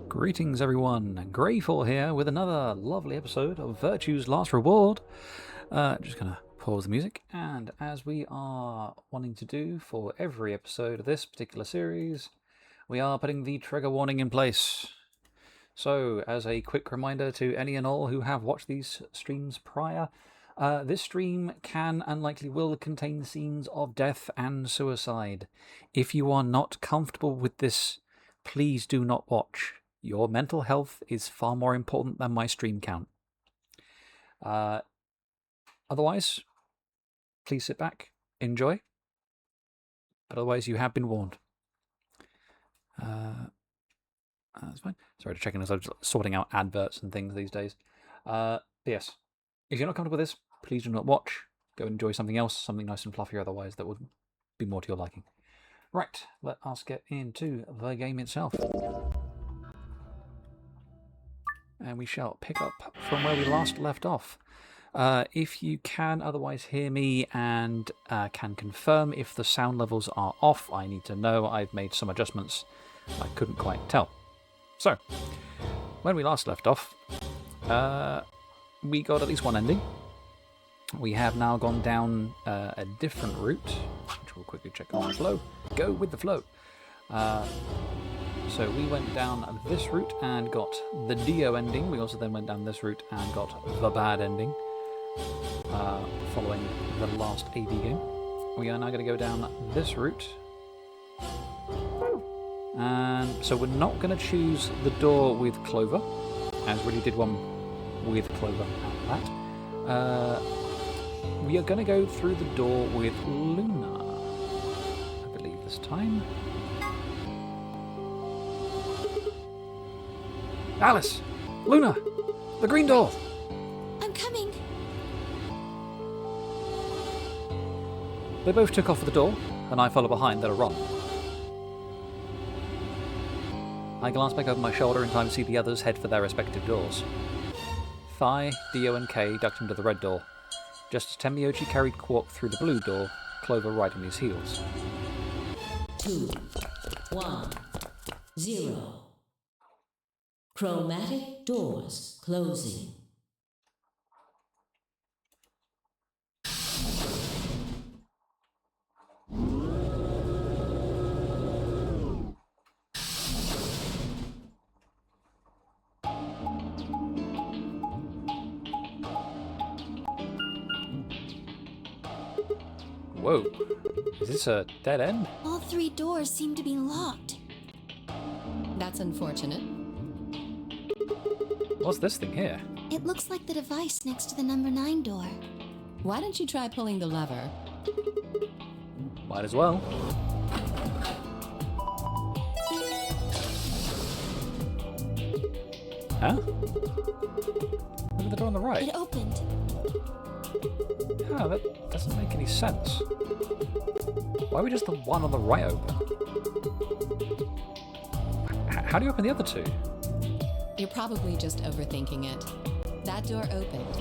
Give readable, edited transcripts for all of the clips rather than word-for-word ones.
Greetings everyone, Greyfore here with another lovely episode of Virtue's Last Reward. Just going to pause the music, and as we are wanting to do for every episode of this particular series, we are putting the trigger warning in place. So, as a quick reminder to any and all who have watched these streams prior, this stream can and likely will contain scenes of death and suicide. If you are not comfortable with this, please do not watch. Your mental health is far more important than my stream count. Otherwise, please sit back, enjoy. But otherwise, you have been warned. That's fine. Sorry to check in as I'm sorting out adverts and things these days. Yes, if you're not comfortable with this, please do not watch. Go and enjoy something else, something nice and fluffy otherwise that would be more to your liking. Right, let us get into the game itself. And we shall pick up from where we last left off. If you can otherwise hear me and can confirm if the sound levels are off, I need to know. I've made some adjustments I couldn't quite tell. So, when we last left off, we got at least one ending. We have now gone down a different route, which we'll quickly check on the flow. Go with the flow. So we went down this route and got the Dio ending. We also then went down this route and got the bad ending, following the last AD game. We are now going to go down this route. And so we're not going to choose the door with Clover, as we did one with Clover at that. We are going to go through the door with Luna, I believe this time. Alice! Luna! The green door! I'm coming. They both took off for the door, and I followed behind at a run. I glanced back over my shoulder in time to see the others head for their respective doors. Phi, Dio and Kay ducked into the red door, just as Tenmyoji carried Quark through the blue door, Clover right on his heels. 2, 1, 0. Chromatic doors closing. Whoa, is this a dead end? All 3 doors seem to be locked. That's unfortunate. What's this thing here? It looks like the device next to the number 9 door. Why don't you try pulling the lever? Might as well. Huh? Look at the door on the right. It opened. Oh, that doesn't make any sense. Why would just the one on the right open? How do you open the other 2? You're probably just overthinking it. That door opened.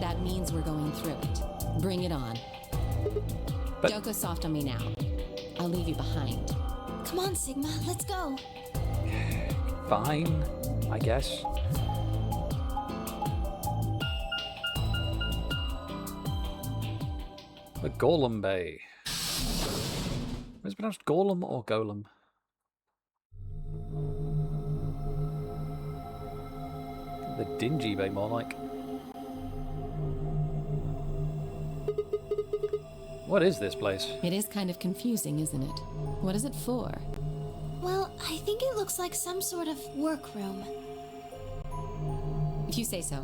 That means we're going through it. Bring it on. But don't go soft on me now. I'll leave you behind. Come on, Sigma, let's go. fine, I guess. The Golem Bay. Is it pronounced Golem or Golem? The Dingy Bay, more like. What is this place? It is kind of confusing, isn't it? What is it for? Well, I think it looks like some sort of workroom. If you say so.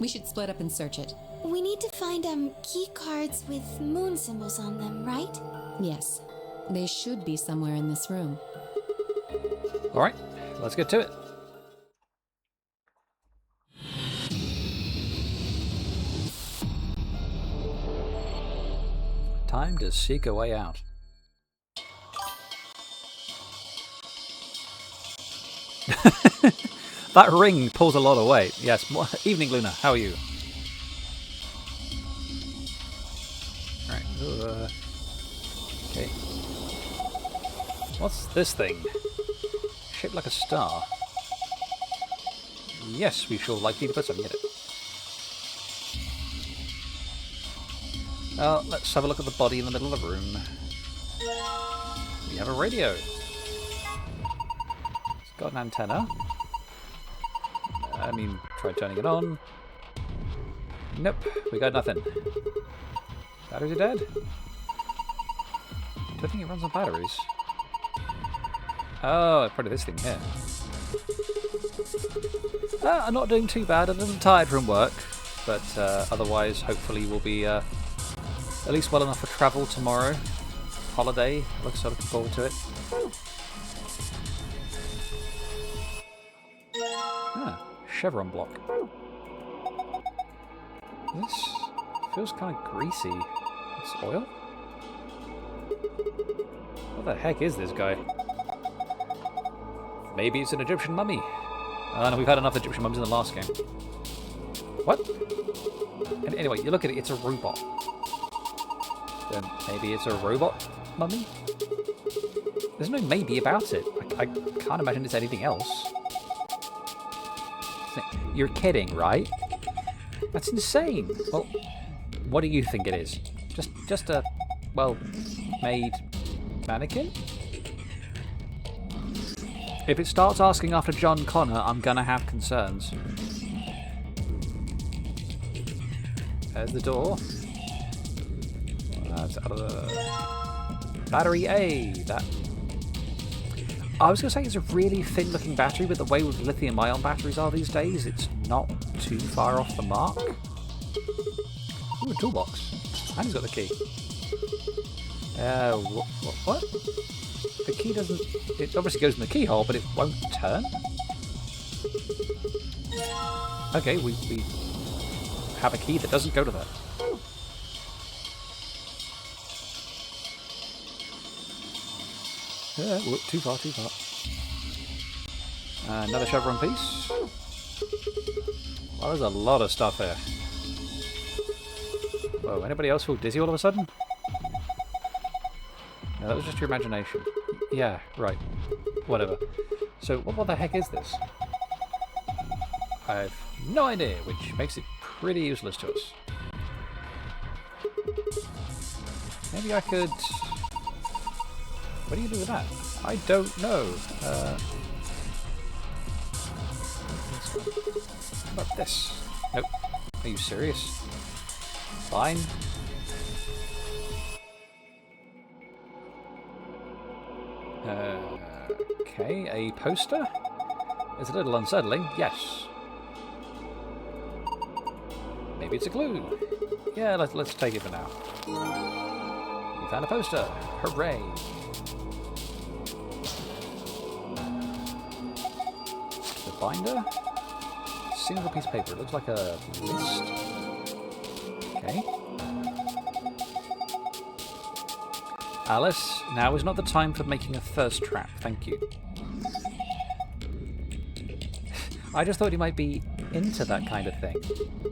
We should split up and search it. We need to find key cards with moon symbols on them, right? Yes. They should be somewhere in this room. Alright, let's get to it. Time to seek a way out. That ring pulls a lot of weight. Yes. Evening, Luna. How are you? Right. Okay. What's this thing? Shaped like a star. Yes, we shall likely to put something in it. Well, let's have a look at the body in the middle of the room. We have a radio. It's got an antenna. I mean, try turning it on. Nope, we got nothing. Batteries are dead. Don't think it runs on batteries. Oh, probably this thing here. I'm not doing too bad. I'm a little tired from work, but otherwise, hopefully, we'll be at least well enough for travel tomorrow. Holiday. Looking forward to it. Ah, chevron block. This feels kind of greasy. It's oil? What the heck is this guy? Maybe it's an Egyptian mummy. Oh no, we've had enough Egyptian mummies in the last game. What? And anyway, you look at it, it's a robot. Then maybe it's a robot mummy? There's no maybe about it. I can't imagine it's anything else. You're kidding, right? That's insane. Well, what do you think it is? Just a, well, made mannequin? If it starts asking after John Connor, I'm gonna have concerns. There's the door. That's out of the battery A. That. I was gonna say it's a really thin-looking battery, but the way with lithium-ion batteries are these days, it's not too far off the mark. Ooh, a toolbox. And he's got the key. What? The key doesn't... It obviously goes in the keyhole, but it won't turn? Okay, we have a key that doesn't go to that. Whoop, too far. Another chevron piece. Well, there's a lot of stuff here. Whoa, anybody else feel dizzy all of a sudden? No, that was just your imagination. Yeah, right. Whatever. So, what the heck is this? I have no idea, which makes it pretty useless to us. Maybe I could... What do you do with that? I don't know. What about this? Nope. Are you serious? Fine. Okay, a poster? It's a little unsettling, yes. Maybe it's a clue. Yeah, let's take it for now. You found a poster. Hooray! The binder? Single piece of paper. It looks like a list. Okay. Alice, now is not the time for making a thirst trap, thank you. I just thought you might be into that kind of thing.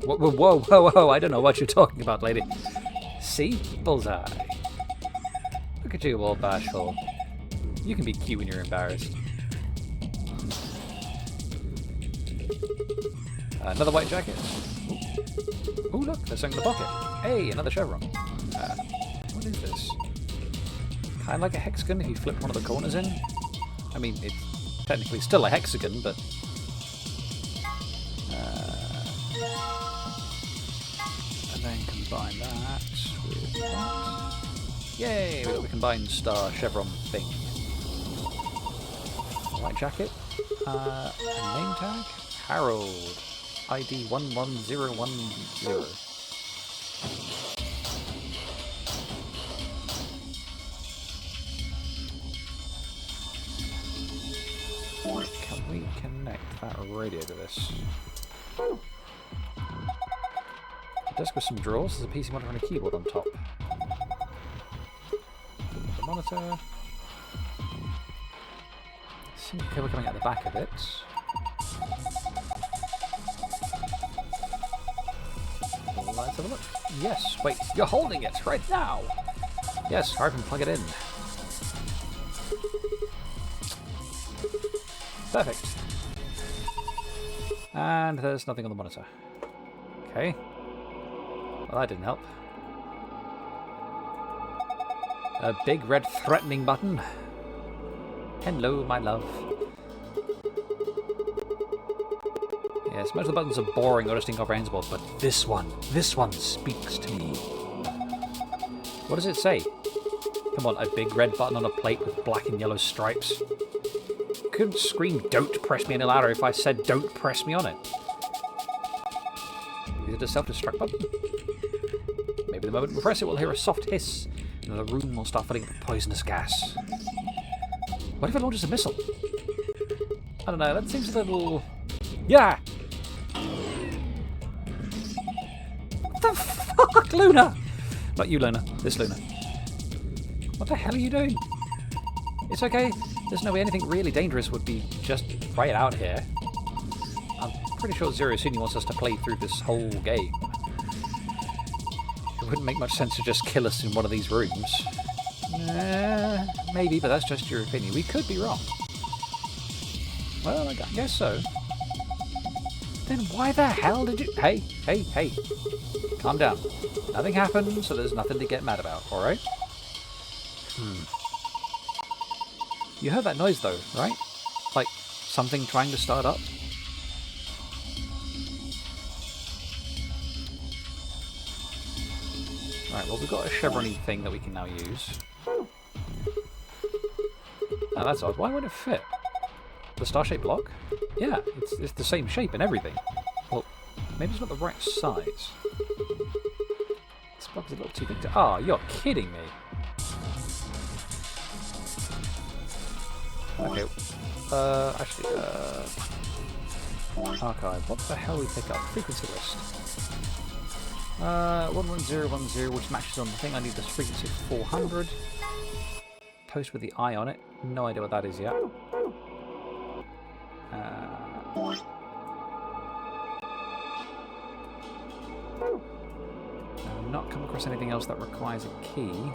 Whoa, I don't know what you're talking about, lady. See? Bullseye. Look at you, all bashful. You can be cute when you're embarrassed. Another white jacket. Oh, look, there's something in the pocket. Hey, another chevron. What is this? Kind of like a hexagon if you flip one of the corners in. I mean, it's technically still a hexagon, but... and then combine that with that. Yay, we got the combined star chevron thing. White jacket. A name tag. Harold. ID 11010. Can we connect that radio to this? A desk with some drawers. There's a PC monitor and a keyboard on top. The monitor. Single cable coming out the back of it. Let's have a look. Yes, wait, you're holding it right now! Yes, hurry up and plug it in. Perfect. And there's nothing on the monitor. Okay. Well, that didn't help. A big red threatening button. Hello, my love. Yes, most of the buttons are boring or just incomprehensible, but this one speaks to me. What does it say? Come on, a big red button on a plate with black and yellow stripes. You couldn't scream, "Don't press me any louder," if I said, "Don't press me on it." Is it a self-destruct button? Maybe the moment we press it, we'll hear a soft hiss, and the room will start filling with poisonous gas. What if it launches a missile? I don't know, that seems a little... Yeah! What the fuck, Luna? Not you, Luna. This Luna. What the hell are you doing? It's okay. There's no way anything really dangerous would be just right out here. I'm pretty sure Zero Senior wants us to play through this whole game. It wouldn't make much sense to just kill us in one of these rooms. Maybe, but that's just your opinion. We could be wrong. Well, I guess so. Then why the hell did you... Hey. Calm down. Nothing happened, so there's nothing to get mad about, alright? You heard that noise though, right? Like, something trying to start up? Right, well we've got a chevron-y thing that we can now use. Oh, that's odd. Why would it fit? The star-shaped block? Yeah, it's the same shape and everything. Well, maybe it's not the right size. This block is a little too big to... Ah, you're kidding me! Okay, actually, archive. What the hell we pick up? Frequency list. 11010, which matches on the thing. I need this frequency of 400. Post with the eye on it. No idea what that is yet. I've not come across anything else that requires a key.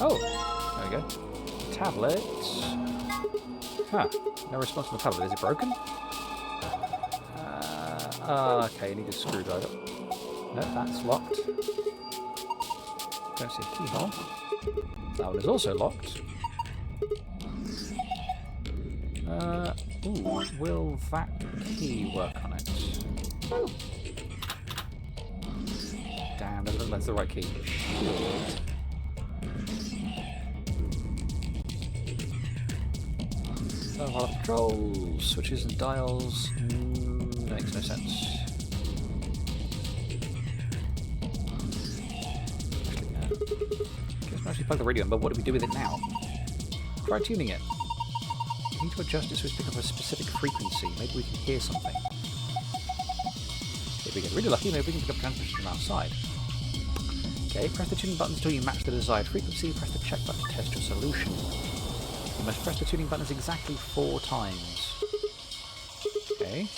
Oh, there we go. Tablet. Huh, no response to the tablet. Is it broken? Okay, I need a screwdriver. No, that's locked. Don't see a keyhole. That one is also locked. Ooh, will that key work on it? Damn, doesn't look like it's the right key. Shit. A lot of controls, switches and dials. Makes no sense. Guess we actually plug the radio in, but what do we do with it now? Try tuning it. We need to adjust it so it's pick up a specific frequency. Maybe we can hear something. If we get really lucky, maybe we can pick up transmission from outside. Okay, press the tuning buttons until you match the desired frequency. Press the check button to test your solution. You must press the tuning buttons exactly 4 times. Okay.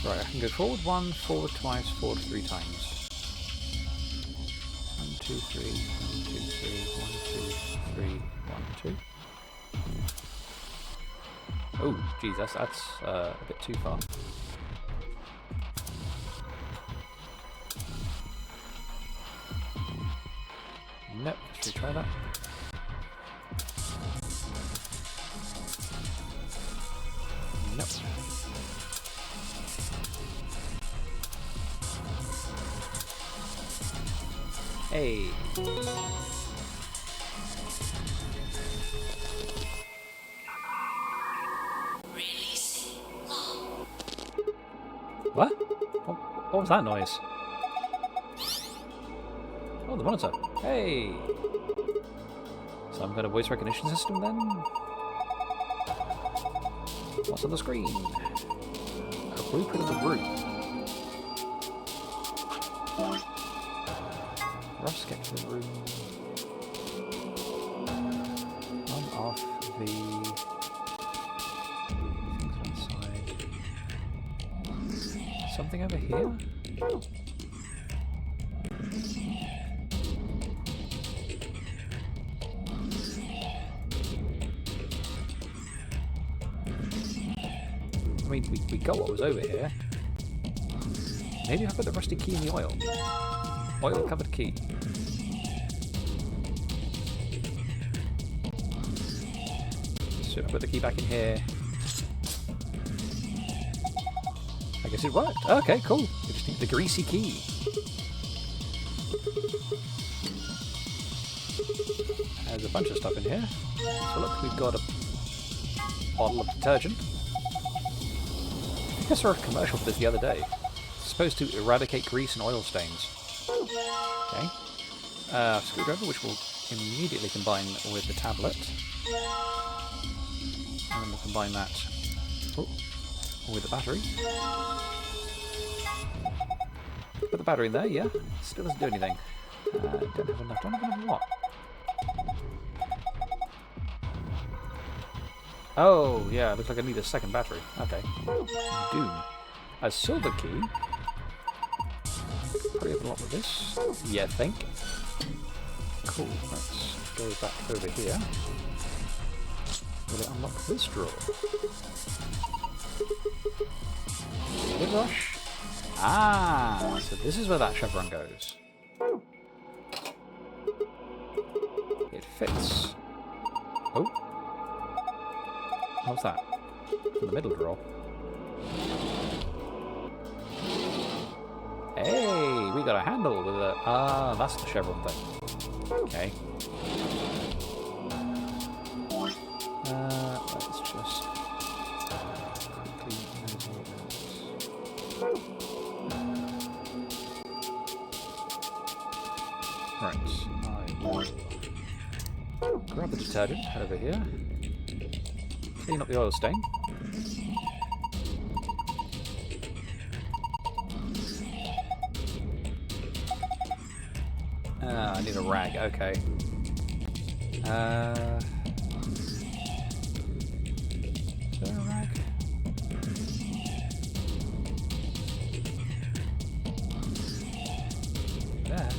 Right, I can go forward 1, forward twice, forward 3 times. 1, 2, 3, 1, 2, 3, 1, 2, 3, 1, 2. Oh, geez, that's a bit too far. Nope, let's retry that. Nope. Hey. What? What was that noise? Oh, the monitor. Hey! Some kind of voice recognition system then? What's on the screen? A blueprint of the room. Rough sketch of the room. On off the things outside. Something over here? I mean, we got what was over here. Maybe I put the rusty key in the oil. Oil-covered key. So I put the key back in here. I guess it worked. Okay, cool. We just need the greasy key. There's a bunch of stuff in here. So look, we've got a bottle of detergent. I saw a commercial for this the other day. It's supposed to eradicate grease and oil stains. Okay. Screwdriver, which will immediately combine with the tablet. And then we'll combine that with the battery. Put the battery in there, yeah. Still doesn't do anything. Don't have enough. Don't have enough what? Oh, yeah, looks like I need a second battery. Okay. Doom. A silver key. Probably open a lot with this. Yeah, I think. Cool. Let's go back over here. Will it unlock this drawer? Good rush. Ah, so this is where that chevron goes. It fits. Oh. What's that? In the middle drawer. Hey, we got a handle with a... Ah, that's the chevron thing. Okay. Let's just quickly right, I will grab the detergent over here, clean up the oil stain. I need a rag, okay. Is there a rag? There.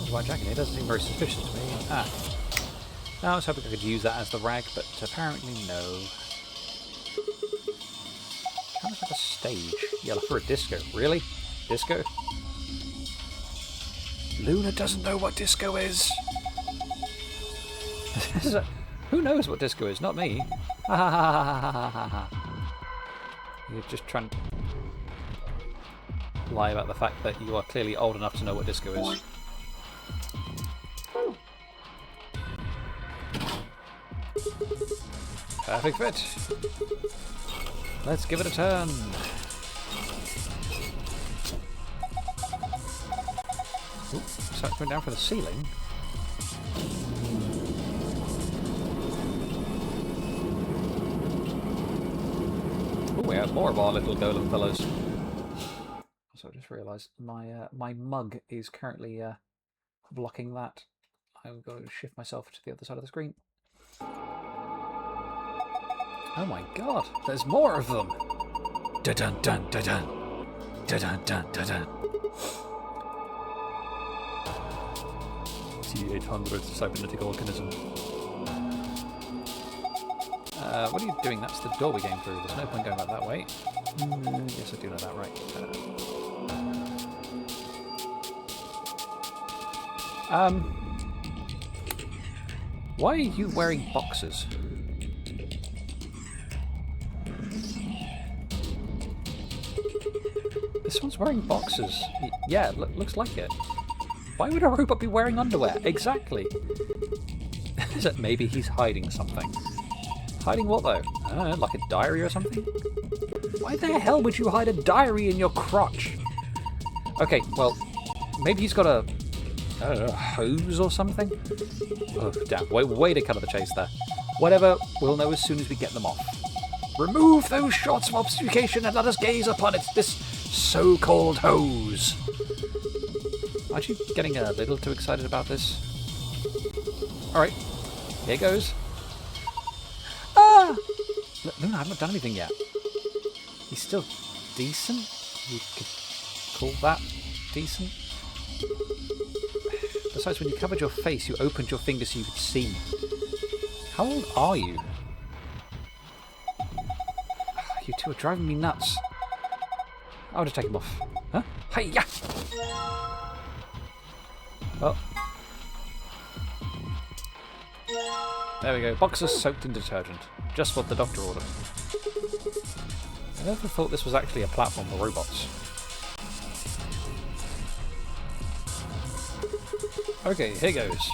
White jacket here doesn't seem very suspicious to me. Ah. I was hoping I could use that as the rag, but apparently no. Kind of like a stage. Yellow for a disco. Really? Disco? Luna doesn't know what disco is. Who knows what disco is? Not me. Ha ha ha ha ha ha ha. You're just trying to lie about the fact that you are clearly old enough to know what disco is. Perfect fit. Let's give it a turn. Ooh, so it's going down for the ceiling. Oh, we have more of our little golem fellows. So I just realised my mug is currently blocking that. I'm going to shift myself to the other side of the screen. Oh my god, there's more of them! Da-dun dun da-dun! Da-dun dun da-dun! T-800 cybernetic organism. What are you doing? That's the door we came through. There's no point going back that way. Yes, I do know that, right. Why are you wearing boxers? This one's wearing boxers. Yeah, looks like it. Why would a robot be wearing underwear? Exactly. Is it maybe he's hiding something? Hiding what though? Like a diary or something? Why the hell would you hide a diary in your crotch? Okay, well, maybe he's got a hose or something? Oh, damn. Way to cut to the chase there. Whatever, we'll know as soon as we get them off. Remove those shots of obfuscation and let us gaze upon it, this so-called hose. Aren't you getting a little too excited about this? Alright, here goes. Ah! Luna, I haven't done anything yet. He's still decent? You could call that decent? Besides, when you covered your face, you opened your fingers so you could see. How old are you? You two are driving me nuts. I would have taken him off. Huh? Hey, yeah! Oh. There we go. Boxers soaked in detergent. Just what the doctor ordered. I never thought this was actually a platform for robots. Okay, here goes.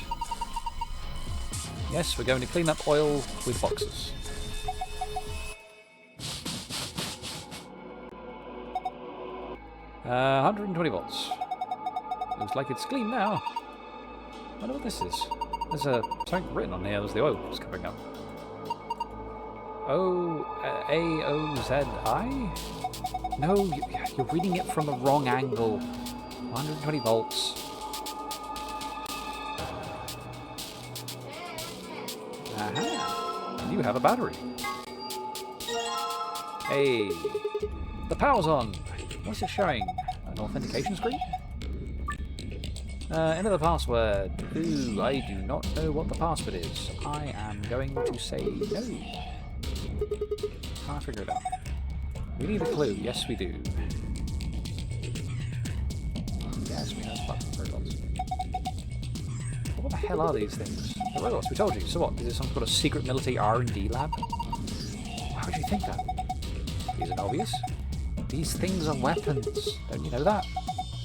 Yes, we're going to clean up oil with boxes. 120 volts. Looks like it's clean now. I wonder what this is. There's something written on here as the oil is coming up. AOZI? No, you're reading it from the wrong angle. 120 volts. Aha! You have a battery. Hey! The power's on! What's it showing? An authentication screen? Enter the password. Ooh, I do not know what the password is. I am going to say no. Can't figure it out. We need a clue. Yes, we do. Yes, we have robots. What the hell are these things? The robots, we told you. So what? Is this some sort of secret military R&D lab? Why would you think that? Is it obvious? These things are weapons. Don't you know that?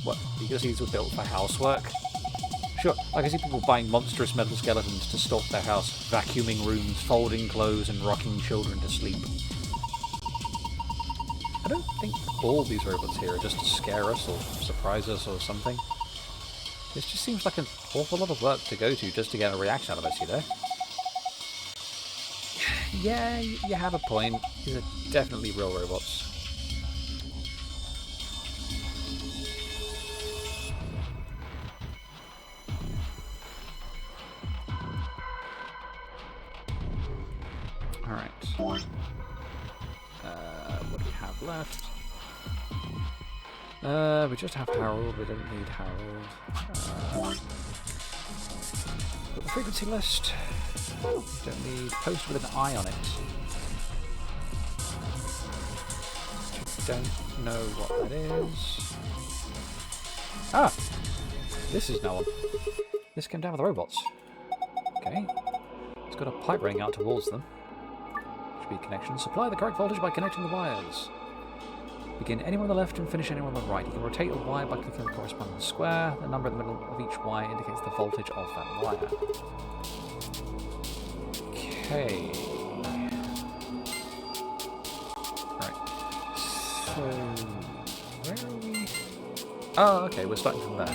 What? Because these were built for housework? Sure, I can see people buying monstrous metal skeletons to stock their house, vacuuming rooms, folding clothes, and rocking children to sleep. I don't think all these robots here are just to scare us or surprise us or something. This just seems like an awful lot of work to go to just to get a reaction out of us, you know? Yeah, you have a point. These are definitely real robots. Alright. What do we have left? We just have Harold. We don't need Harold. Got the frequency list. We don't need post with an eye on it. Don't know what that is. Ah! This is no one. This came down with the robots. Okay. It's got a pipe running out towards them. Should be connection. Supply the correct voltage by connecting the wires. Begin anywhere on the left and finish anywhere on the right. You can rotate a wire by clicking the corresponding square. The number in the middle of each wire indicates the voltage of that wire. Okay. Right. So, where are we? Oh, okay, we're starting from there.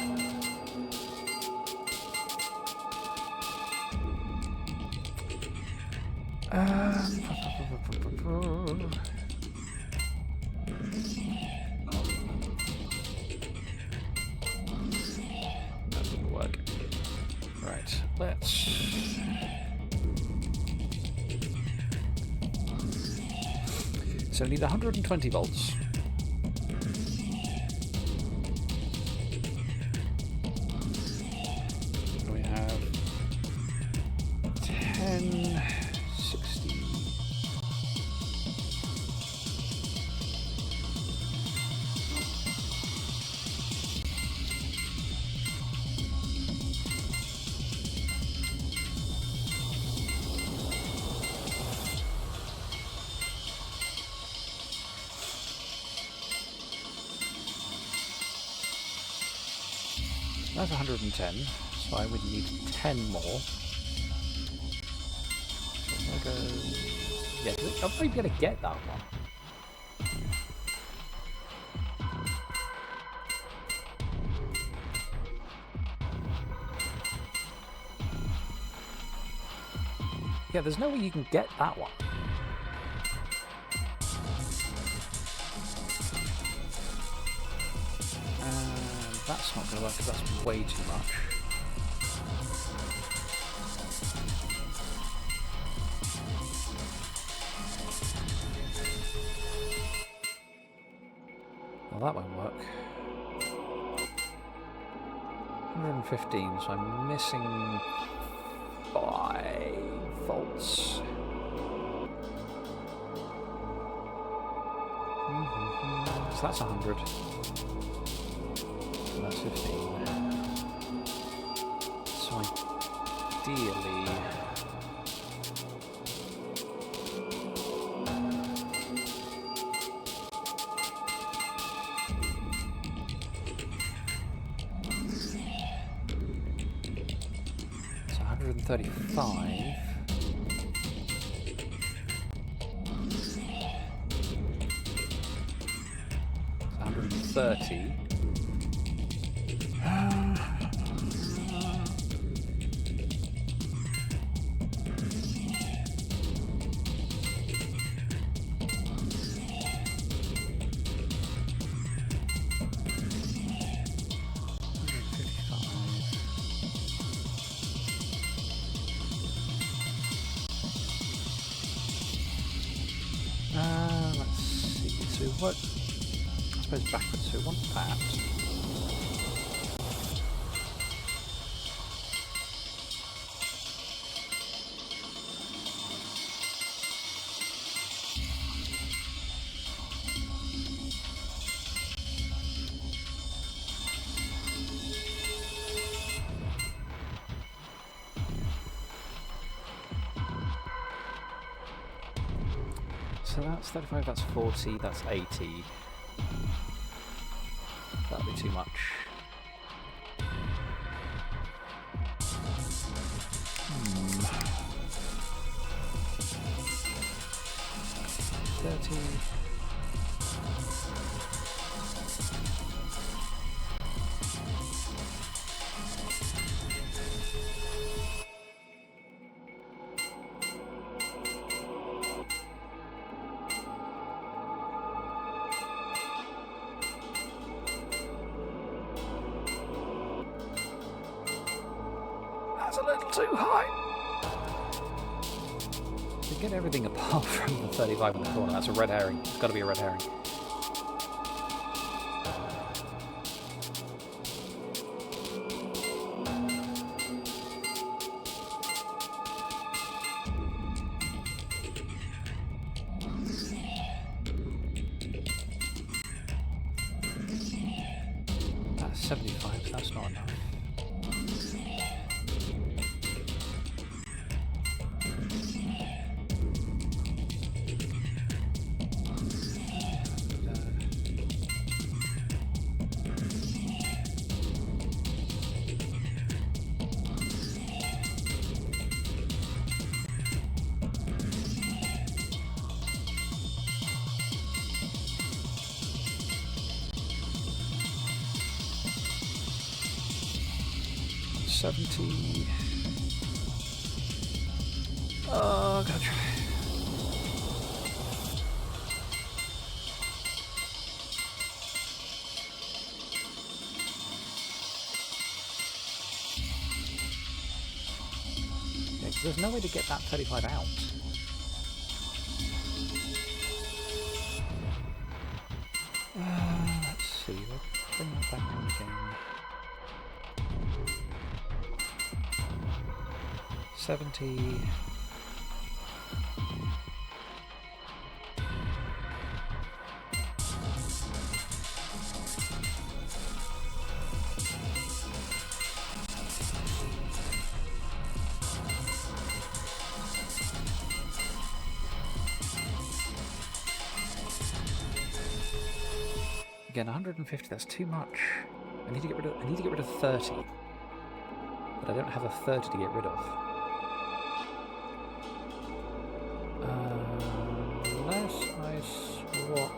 That didn't work. Right, let's... So we need 120 volts. We have 10, 60. That's 110, so I would need 10 more. So I'll go... Yeah, I'll probably be able to get that one. Yeah, there's no way you can get that one. That's not going to work because that's way too much. Well, that won't work. 115, so I'm missing 5 volts. So that's 100. That's 15. So ideally... So 135. So 130. Let's see. So what? I suppose backwards. So we want that. So that's 35, that's 40, that's 80. That'll be too much. Hmm. 30. That's a little too high. To get everything apart from the 35 in the corner, that's a red herring. It's got to be a red herring. That's 75, that's not enough. Oh, God. Yeah, 'cause there's no way to get that 35 out. Let's see. Let's bring that back down again. 70. Again, 150. That's too much. I need to get rid of 30, but I don't have a 30 to get rid of. Unless I swap.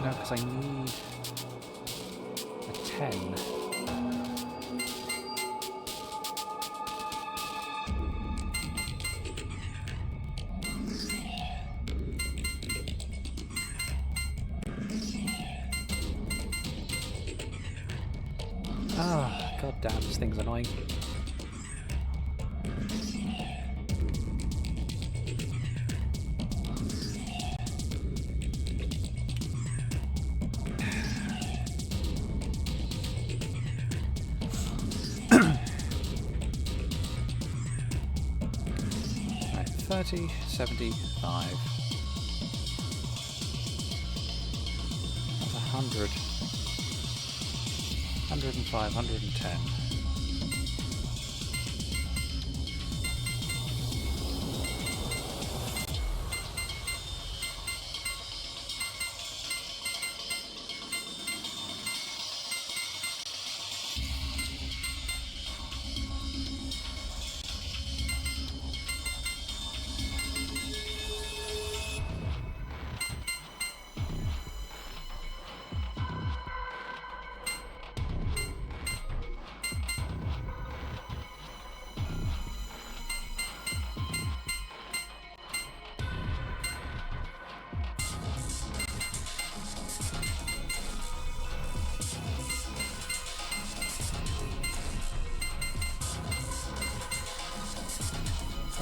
No, because I need a 10. Ah, god damn, this thing's annoying. Right, 30, 75. That's 100. 105, 110.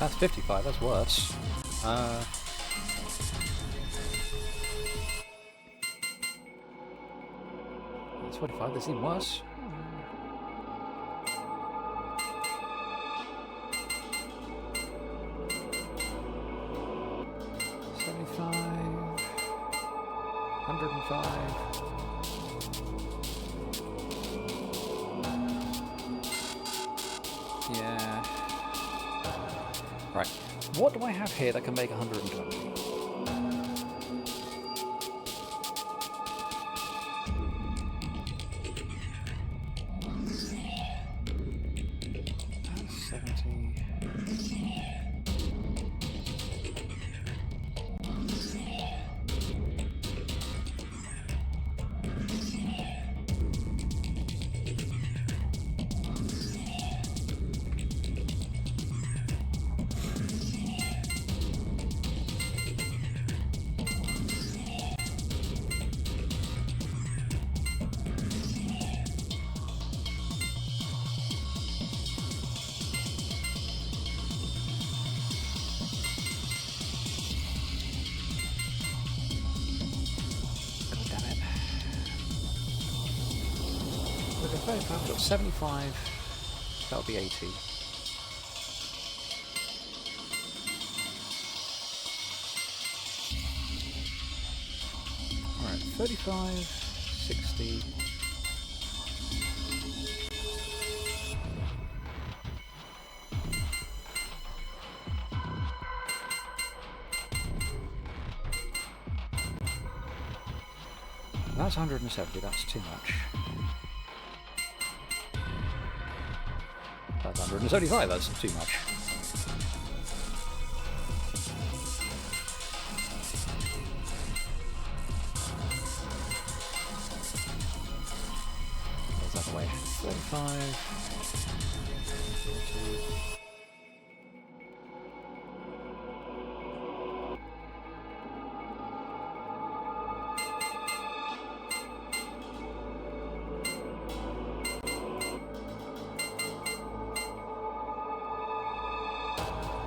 That's 55, that's worse. That's 45, that's even worse. 75, 105. Yeah. Right. What do I have here that can make 120? That's 70. I've got 75, that'll be 80. Alright, 35, 60. That's 170, that's too much. That's 175, that's too much. Where's that away? 35. 40.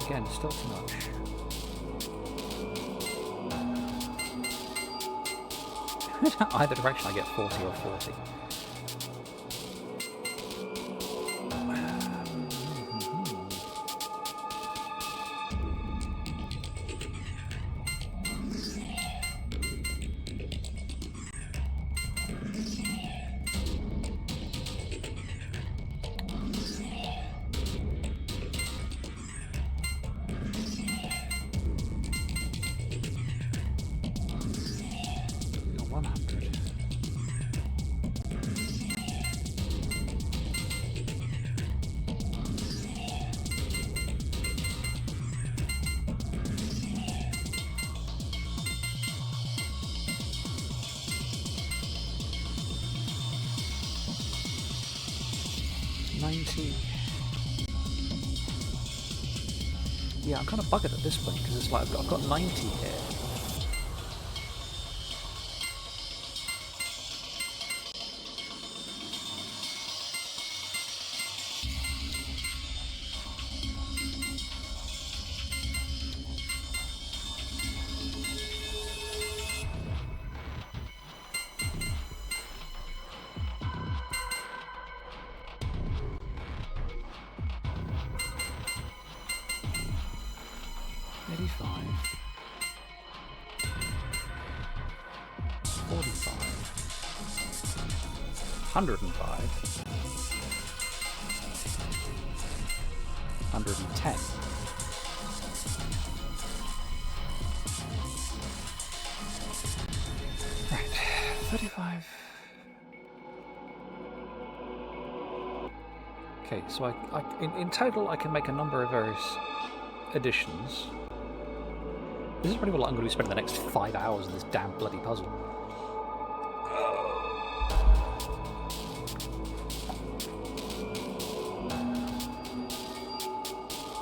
Again, still too much. Either direction I get 40 or 40. Yeah, I'm kind of buggered at this point because it's like I've got 90 here. $105, 110. Right, 35. Okay, so in total I can make a number of various additions. This is probably what I'm going to be spending the next 5 hours in this damn bloody puzzle.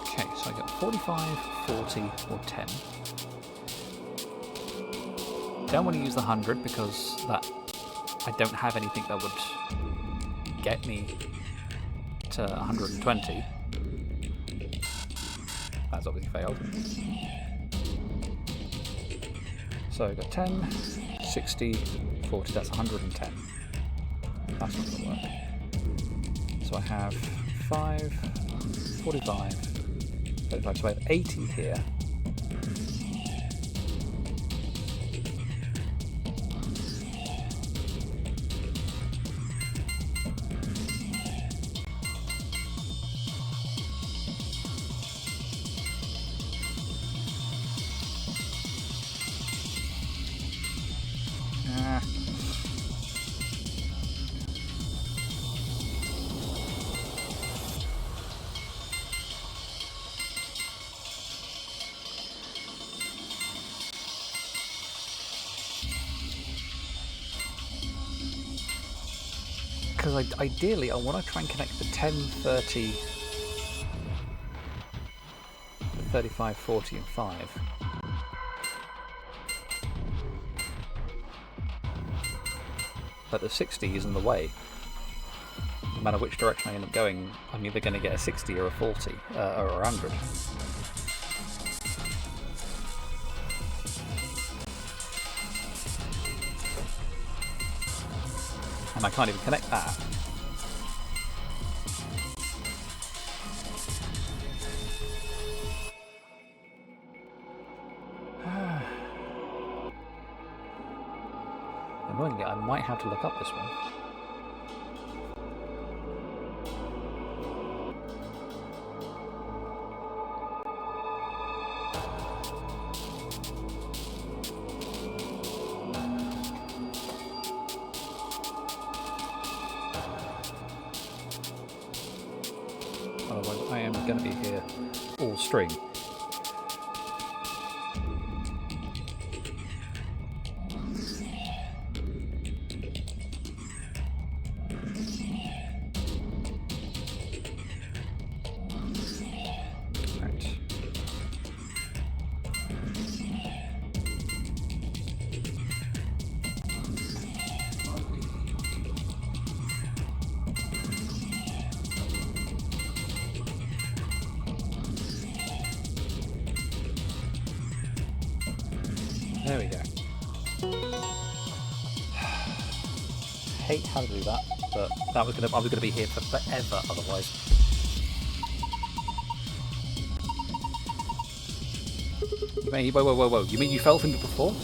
Okay, so I got 45, 40, or 10. Don't want to use the 100 because that I don't have anything that would get me to 120. That's obviously failed. So I've got 10, 60, 40, that's 110. That's not going to work. So I have 5, 45, 35, so I have 80 here. Because ideally I want to try and connect the 10, 30, 35, 40 and 5. But the 60 is in the way. No matter which direction I end up going, I'm either going to get a 60 or a 40, or a 100. And I can't even connect that. Annoyingly, I might have to look up this one. Otherwise, I am going to be here all string. There we go. Hate how to do that, but I was gonna be here for forever otherwise. Whoa. You mean you fell from it before?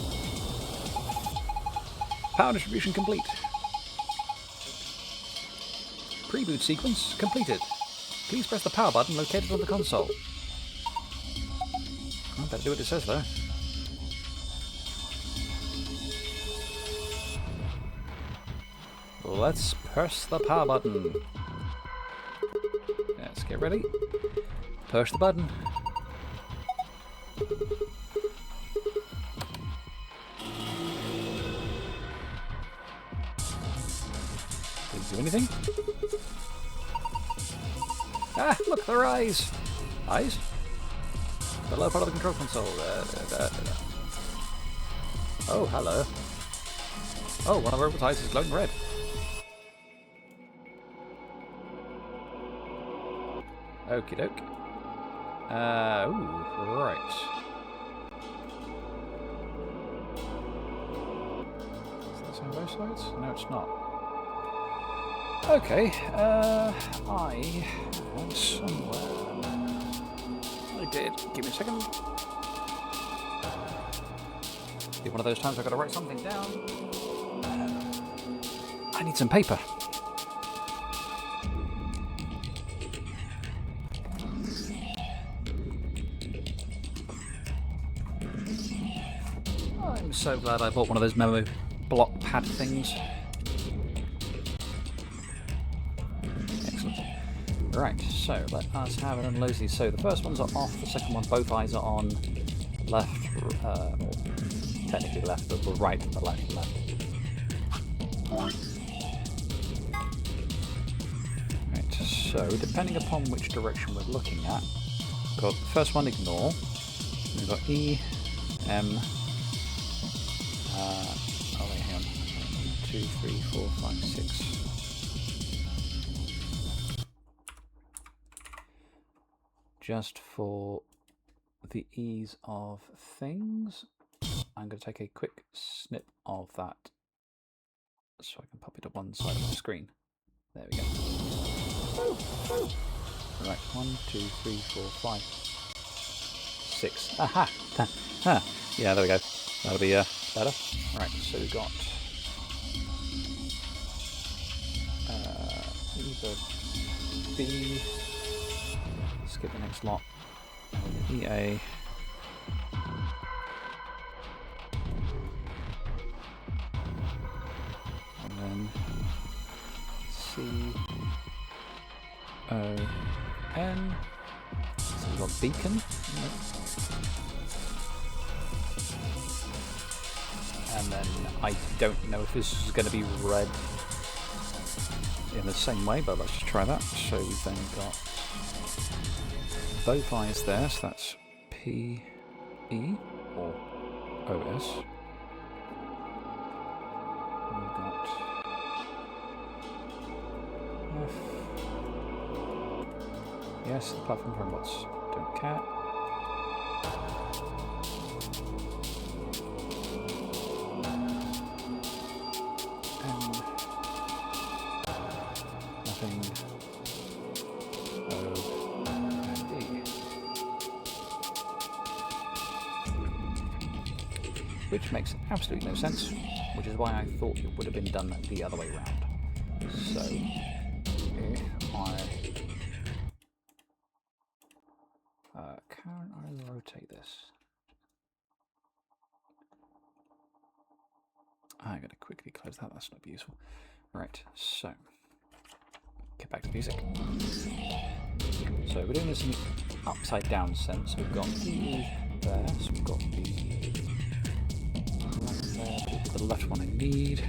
Power distribution complete. Pre-boot sequence completed. Please press the power button located on the console. I better do what it says though. Let's press the power button. Let's get ready. Push the button. Did it do anything? Ah, look, there are eyes. Eyes? The lower part of the control console. Oh, hello. Oh, one of our robot's eyes is glowing red. Okie doke. Ooh, right. Is that on both sides? No, it's not. Okay, I went somewhere. I did. Give me a second. Be one of those times I've got to write something down. I need some paper. I'm so glad I bought one of those memo block pad things. Excellent. Right, so let us have it unload these. So the first ones are off, the second one, both eyes are on. Left, or technically left, but we're right and the left. Right, so depending upon which direction we're looking at, we've got the first one, ignore. We've got E, M, oh wait, hang on. 1, 2, 3, 4, 5, 6. Just for the ease of things, I'm going to take a quick snip of that so I can pop it to one side of my screen. There we go. Right, 1, 2, 3, 4, 5, 6. Aha! Yeah, there we go. That'll be better. Right, so we've got either B, skip the next lot, and EA. And then CON. So we've got beacon. And then I don't know if this is going to be read in the same way, but let's just try that. So we've then got both eyes there, so that's PE or OS. We've got F. Yes, the platform for robots. Don't care. Nothing. O and E. Which makes absolutely no sense, which is why I thought it would have been done the other way around. So, if can I rotate this? I'm going to quickly close that, that's not useful. Right, so, get back to music. So we're doing this in upside down sense. We've got E there, so we've got the right there, the left one I need.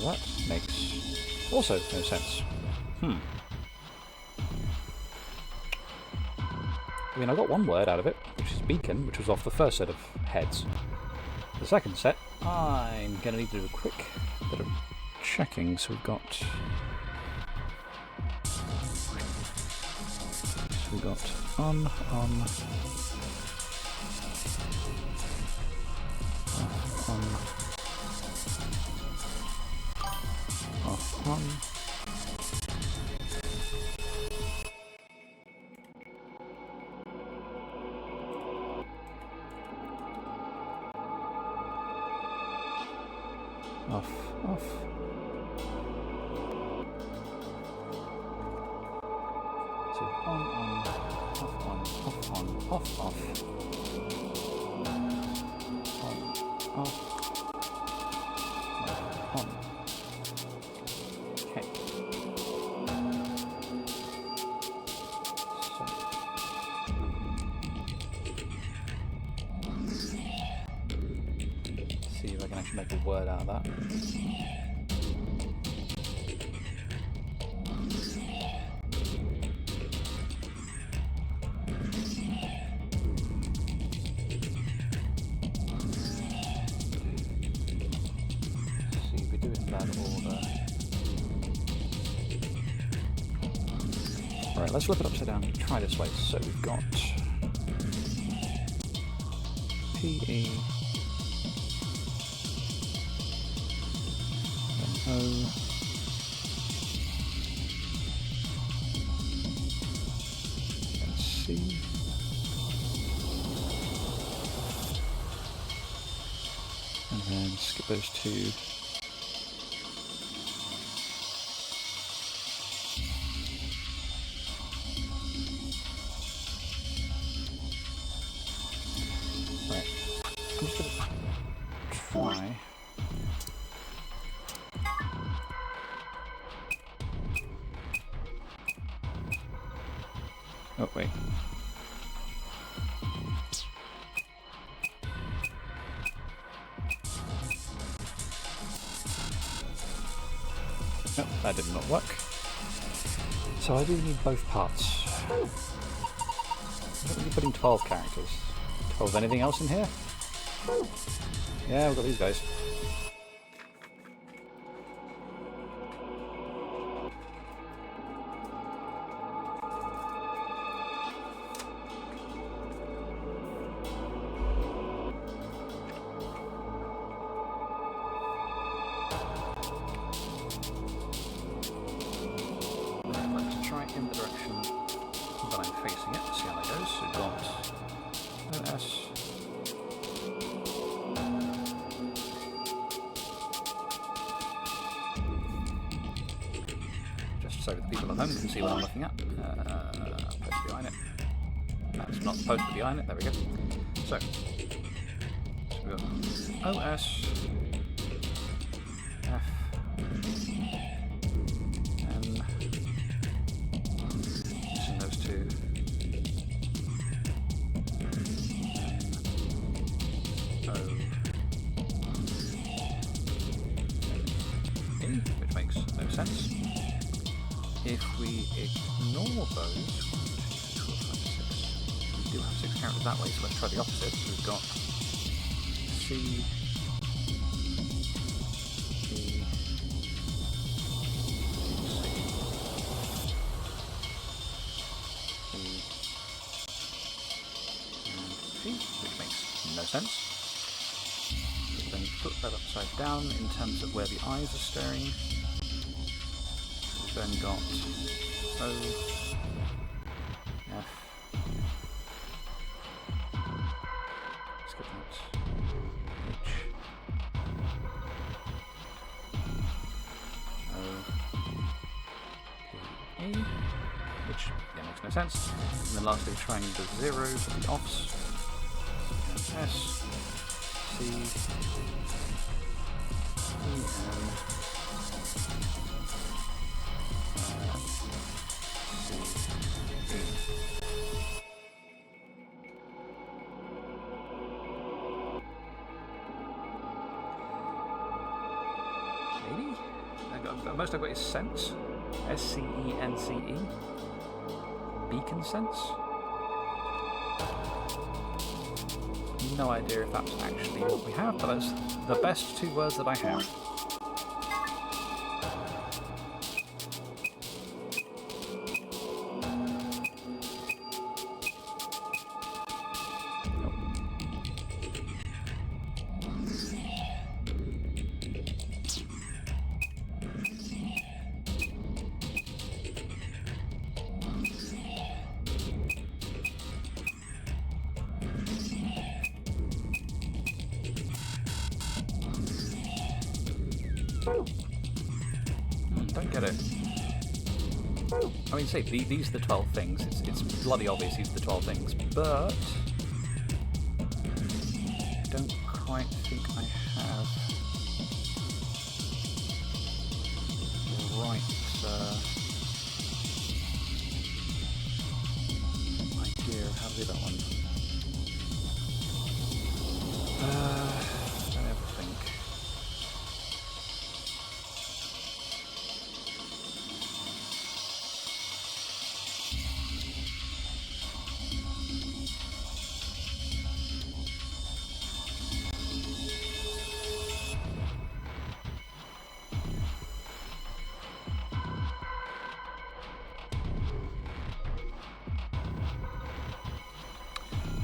That makes also no sense. I mean, I got one word out of it, which is beacon, which was off the first set of heads. The second set, I'm going to need to do a quick bit of checking. So we've got on, on, off, on. Off, off. So on, off, on, off, off. On, off. On. Okay. So. See if I can actually make a word out of that. Right, let's flip it upside down. Try this way. So we've got PE, then O, then C, and then skip those two. Nope, that did not work. So I do need both parts. I don't really put in 12 characters. 12 anything else in here? Yeah, we've got these guys. Let's try in the direction that I'm facing it, see how that goes. So we've got OS. Just so the people at home can see what I'm looking at. Post behind it. That's not supposed to be behind it, there we go. So we've got OS, F, those two. O, E, which makes no sense. If we ignore those, 1, 2, 3, 4, 5, 6. We do have 6 characters that way, so let's try the opposite. So we've got C, E, which makes no sense. We've then put that upside down in terms of where the eyes are staring. We've then got O, F, skip that, H, O, P, E, which makes no sense. And then lastly, trying the 0 for the offs. S, C, E, N, C, E. Maybe? Most I've got is sense. S-C-E-N-C-E. Beacon sense? No idea if that's actually what we have, but that's the best 2 words that I have. Don't get it. I mean, say, these are the 12 things. It's bloody obvious these are the 12 things, but I don't quite think I have the right idea of how to do that one. Don't ever think.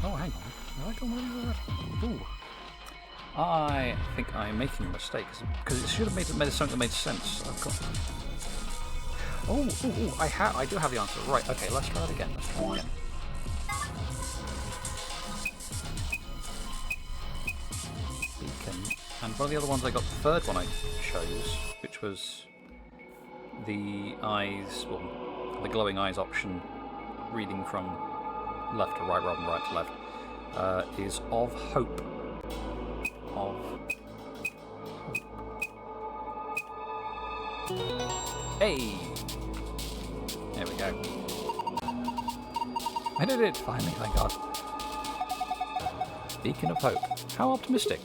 Oh, hang on. Have I done one of that? Ooh. I think I'm making a mistake because it should have made something that made sense. I've got. Oh, I do have the answer. Right. Okay. Let's try it again. Beacon. And one of the other ones I got, the third one I chose, which was the eyes, well, the glowing eyes option, reading from left to right rather than right to left, is of hope. Of hope. Hey! There we go. I did it finally, thank God. Beacon of hope. How optimistic.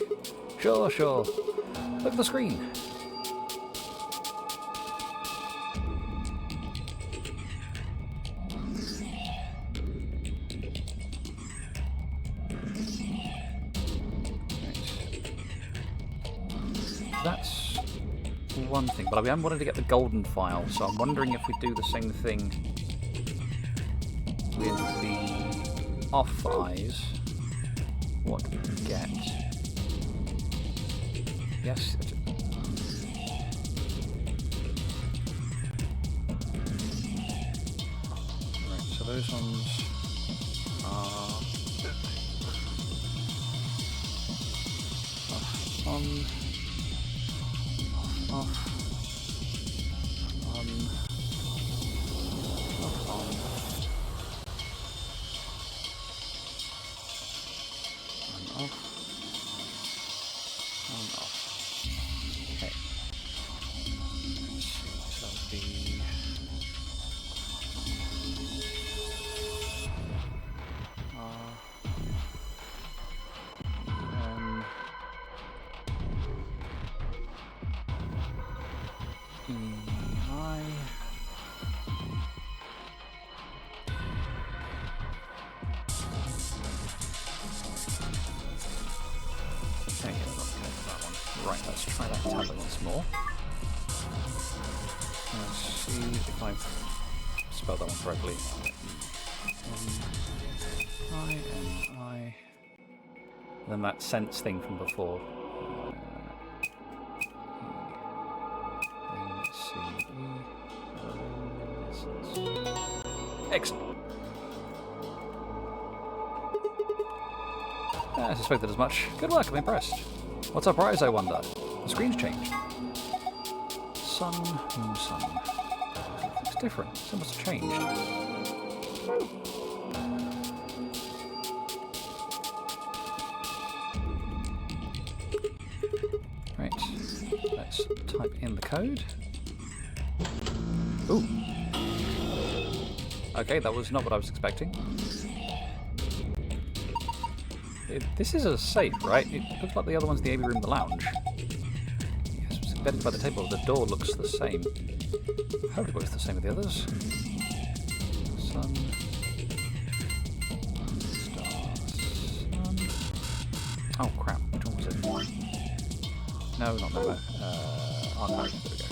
Sure. Look at the screen. that's one thing. But I am wanting to get the golden file, so I'm wondering if we do the same thing with the off eyes. What we get? Yes. Right. So those ones are on. Off, on, off, on, off, on, off. Okay. Let's see, so that'll be... Right, let's try that tab once more. Let's see if I've spelled that one correctly. I. Then that sense thing from before. Excellent. I suspected as much. Good work, I'm impressed. What's our prize, I wonder? The screen's changed. Sun, moon, sun. It's different. It must have changed. Right. Let's type in the code. Ooh. Okay, that was not what I was expecting. This is a safe, right? It looks like the other one's the AV room, the lounge. Yes, it's embedded by the table. The door looks the same. I hope it looks the same with the others. Sun. Star. Sun. Oh, crap. Which one was it? No, not Nova. Archive. There we go.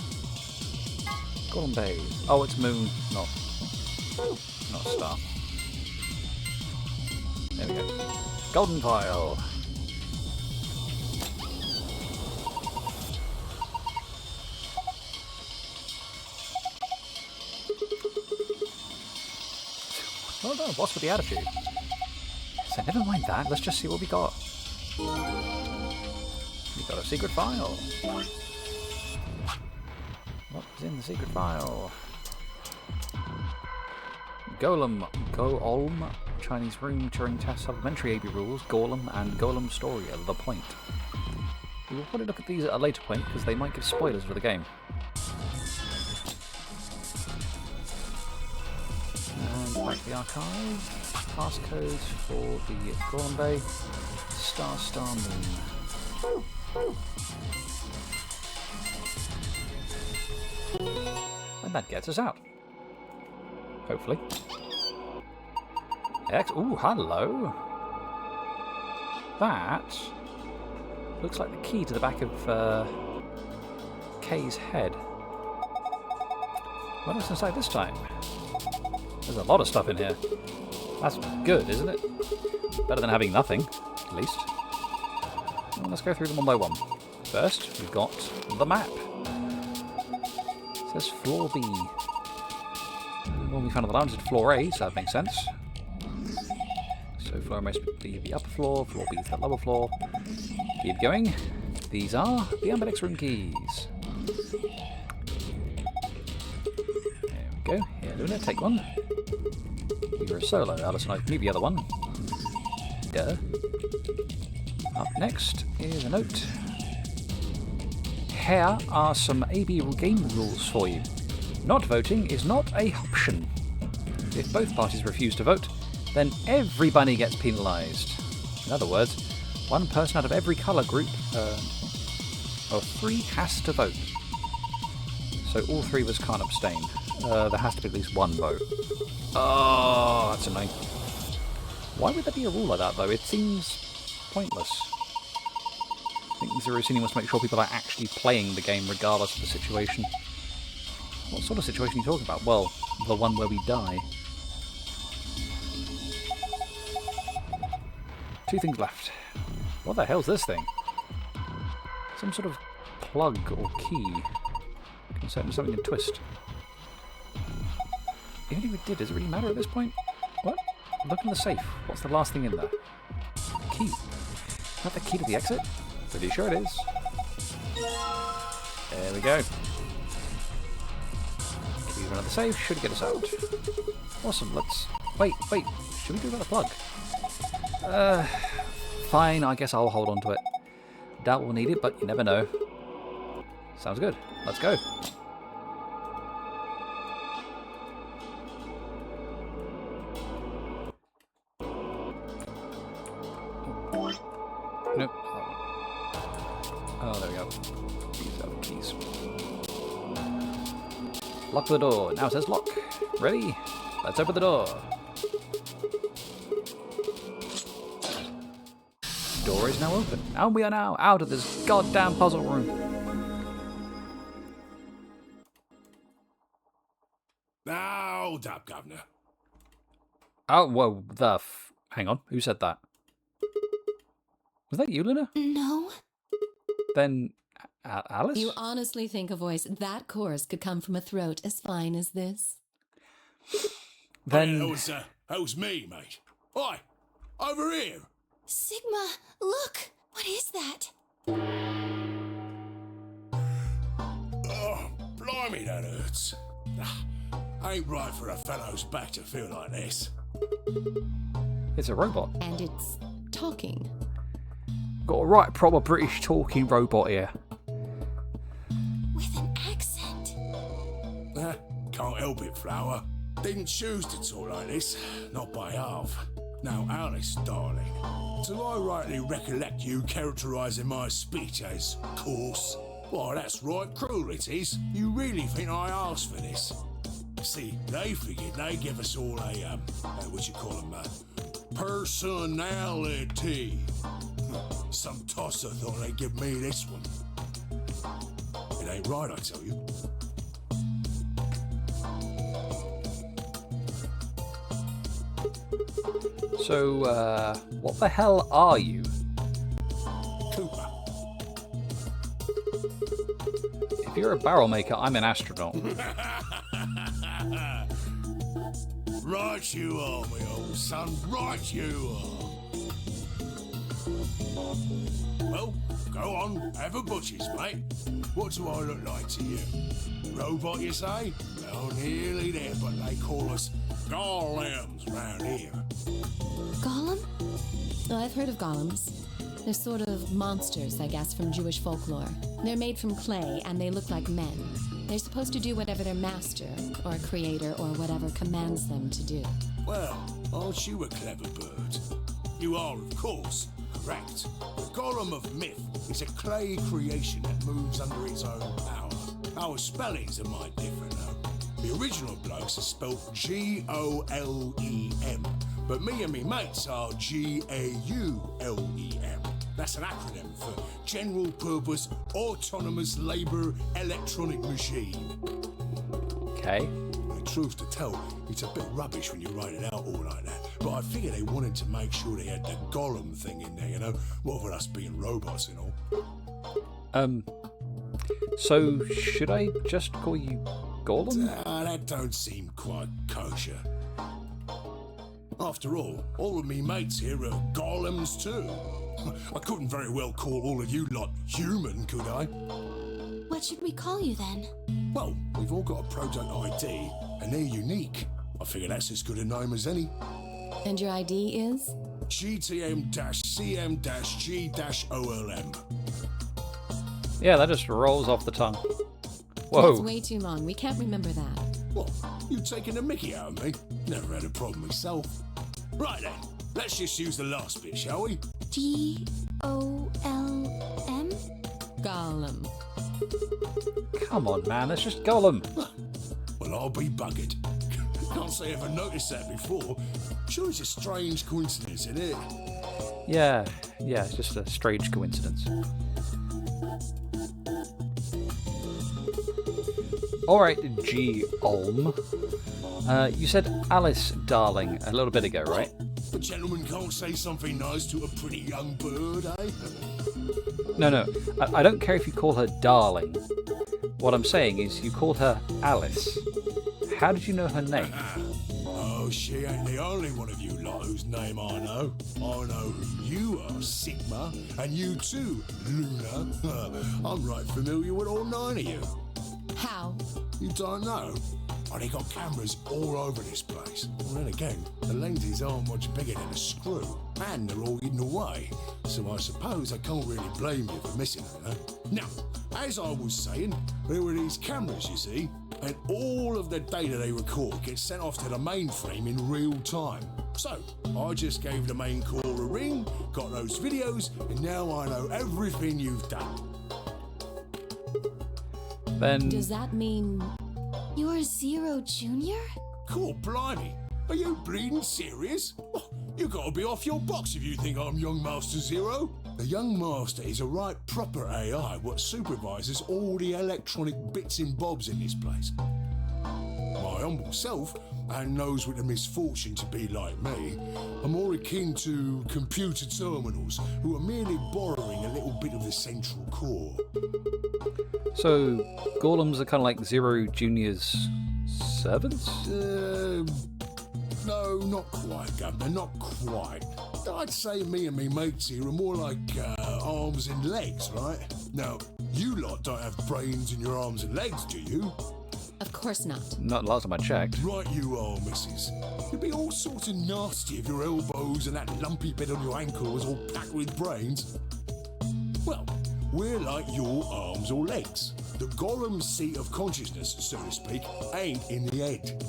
Golden Bays. Oh, it's moon, not star. There we go. Golden file. Well done, boss with the attitude. So never mind that, let's just see what we got. We got a secret file. What's in the secret file? Golem, Go-Olm, Chinese Room, Turing Test, Supplementary AB Rules, Golem, and Golem Story are the point. We will probably look at these at a later point, because they might give spoilers for the game. And back to the archive. Passcode for the Golem Bay. Star Moon. And that gets us out. Hopefully. Ooh, hello. That looks like the key to the back of Kay's head. What else inside this time? There's a lot of stuff in here. That's good, isn't it? Better than having nothing, at least. Well, let's go through them one by one. First, we've got the map. It says floor B. Well, we found on the lounge is floor A, so that makes sense. So floor A must be the upper floor, floor B is the lower floor. Keep going. These are the Amberdex room keys. There we go. Here, Luna, take one. You're a solo, Alison. I can leave the other one. Duh. Up next is a note. Here are some AB game rules for you. Not voting is not an option. If both parties refuse to vote, then everybody gets penalised. In other words, one person out of every colour group of 3 has to vote. So all 3 of us can't abstain. There has to be at least 1 vote. Oh, that's annoying. Why would there be a rule like that, though? It seems pointless. I think Zero Scene wants to make sure people are actually playing the game regardless of the situation. What sort of situation are you talking about? Well, the one where we die. 2 things left. What the hell's this thing? Some sort of plug or key. Something can twist. Even if it did, does it really matter at this point? What? Look in the safe. What's the last thing in there? Key. Is that the key to the exit? Pretty sure it is. There we go. Key to another safe should get us out. Awesome, let's... Wait. Should we do another plug? Fine, I guess I'll hold on to it. Doubt we'll need it, but you never know. Sounds good. Let's go. Nope. Oh, there we go. These are the keys. Lock the door. Now it says lock. Ready? Let's open the door. Door is now open. And we are now out of this goddamn puzzle room. Now, hold up, Governor. Oh, whoa, hang on. Who said that? Was that you, Luna? No. Then, Alice? You honestly think a voice that coarse could come from a throat as fine as this? Then... That was me, mate. Oi, over here. Sigma, look! What is that? Oh, blimey, that hurts. Ain't right for a fellow's back to feel like this. It's a robot. And it's talking. Got a right proper British talking robot here. With an accent. Can't help it, Flower. Didn't choose to talk like this, not by half. Now, Alice, darling, do I rightly recollect you characterising my speech as coarse? Why, that's right cruel it is. You really think I asked for this? See, they figured they'd give us all a, what you call them, personality. Some tosser thought they'd give me this one. It ain't right, I tell you. So, what the hell are you? Cooper. If you're a barrel maker, I'm an astronaut. Right you are, my old son, right you are. Well, go on, have a butcher's, mate. What do I look like to you? Robot, you say? Well, nearly there, but they call us golems round here. Golem? Oh, I've heard of golems. They're sort of monsters, I guess, from Jewish folklore. They're made from clay, and they look like men. They're supposed to do whatever their master, or creator, or whatever commands them to do. Well, aren't you a clever bird? You are, of course, correct. The golem of myth is a clay creation that moves under its own power. Our spellings are might different, though. The original blokes are spelt G-O-L-E-M, but me and me mates are G-A-U-L-E-M. That's an acronym for General Purpose Autonomous Labour Electronic Machine. Okay. The truth to tell, it's a bit rubbish when you write it out all like that, but I figure they wanted to make sure they had the golem thing in there, you know, what with us being robots and all. So should I just call you Golem? That don't seem quite kosher. After all of me mates here are golems too. I couldn't very well call all of you lot human, could I? What should we call you then? Well, we've all got a product ID, and they're unique. I figure that's as good a name as any. And your ID is? GTM-CM-G-OLM. Yeah, that just rolls off the tongue. That's Whoa. way too long. We can't remember that. What? You taking the mickey out of me? Never had a problem myself. Right then, let's just use the last bit, shall we? G-O-L-M? Golem. Come on, man, it's just Golem. Well, I'll be buggered. Can't say I ever noticed that before. Sure, it's a strange coincidence, isn't it? Yeah, it's just a strange coincidence. Alright, G. Olm. You said Alice, darling, a little bit ago, right? A gentleman can't say something nice to a pretty young bird, eh? No. I don't care if you call her darling. What I'm saying is you called her Alice. How did you know her name? Oh, she ain't the only one of you lot whose name I know. I know who you are, Sigma, and you too, Luna. I'm right familiar with all 9 of you. How? You don't know? Oh, they got cameras all over this place. Well, then again, the lenses aren't much bigger than a screw, and they're all hidden away. So I suppose I can't really blame you for missing them, eh? Now, as I was saying, there were these cameras, you see, and all of the data they record gets sent off to the mainframe in real time. So, I just gave the main core a ring, got those videos, and now I know everything you've done. Then... Does that mean... You're Zero Junior? Cool, blimey. Are you bleeding serious? Oh, you gotta be off your box if you think I'm Young Master Zero. The Young Master is a right proper AI what supervises all the electronic bits and bobs in this place. My humble self, and those with the misfortune to be like me, are more akin to computer terminals who are merely borrowing a little bit of the central core. So, golems are kind of like Zero Junior's servants? No, not quite, Governor, not quite. I'd say me and me mates here are more like arms and legs, right? Now, you lot don't have brains in your arms and legs, do you? Of course not. Not last time I checked. Right you are, missus. You'd be all sorts of nasty if your elbows and that lumpy bit on your ankle was all packed with brains. Well, we're like your arms or legs. The golem's seat of consciousness, so to speak, ain't in the head.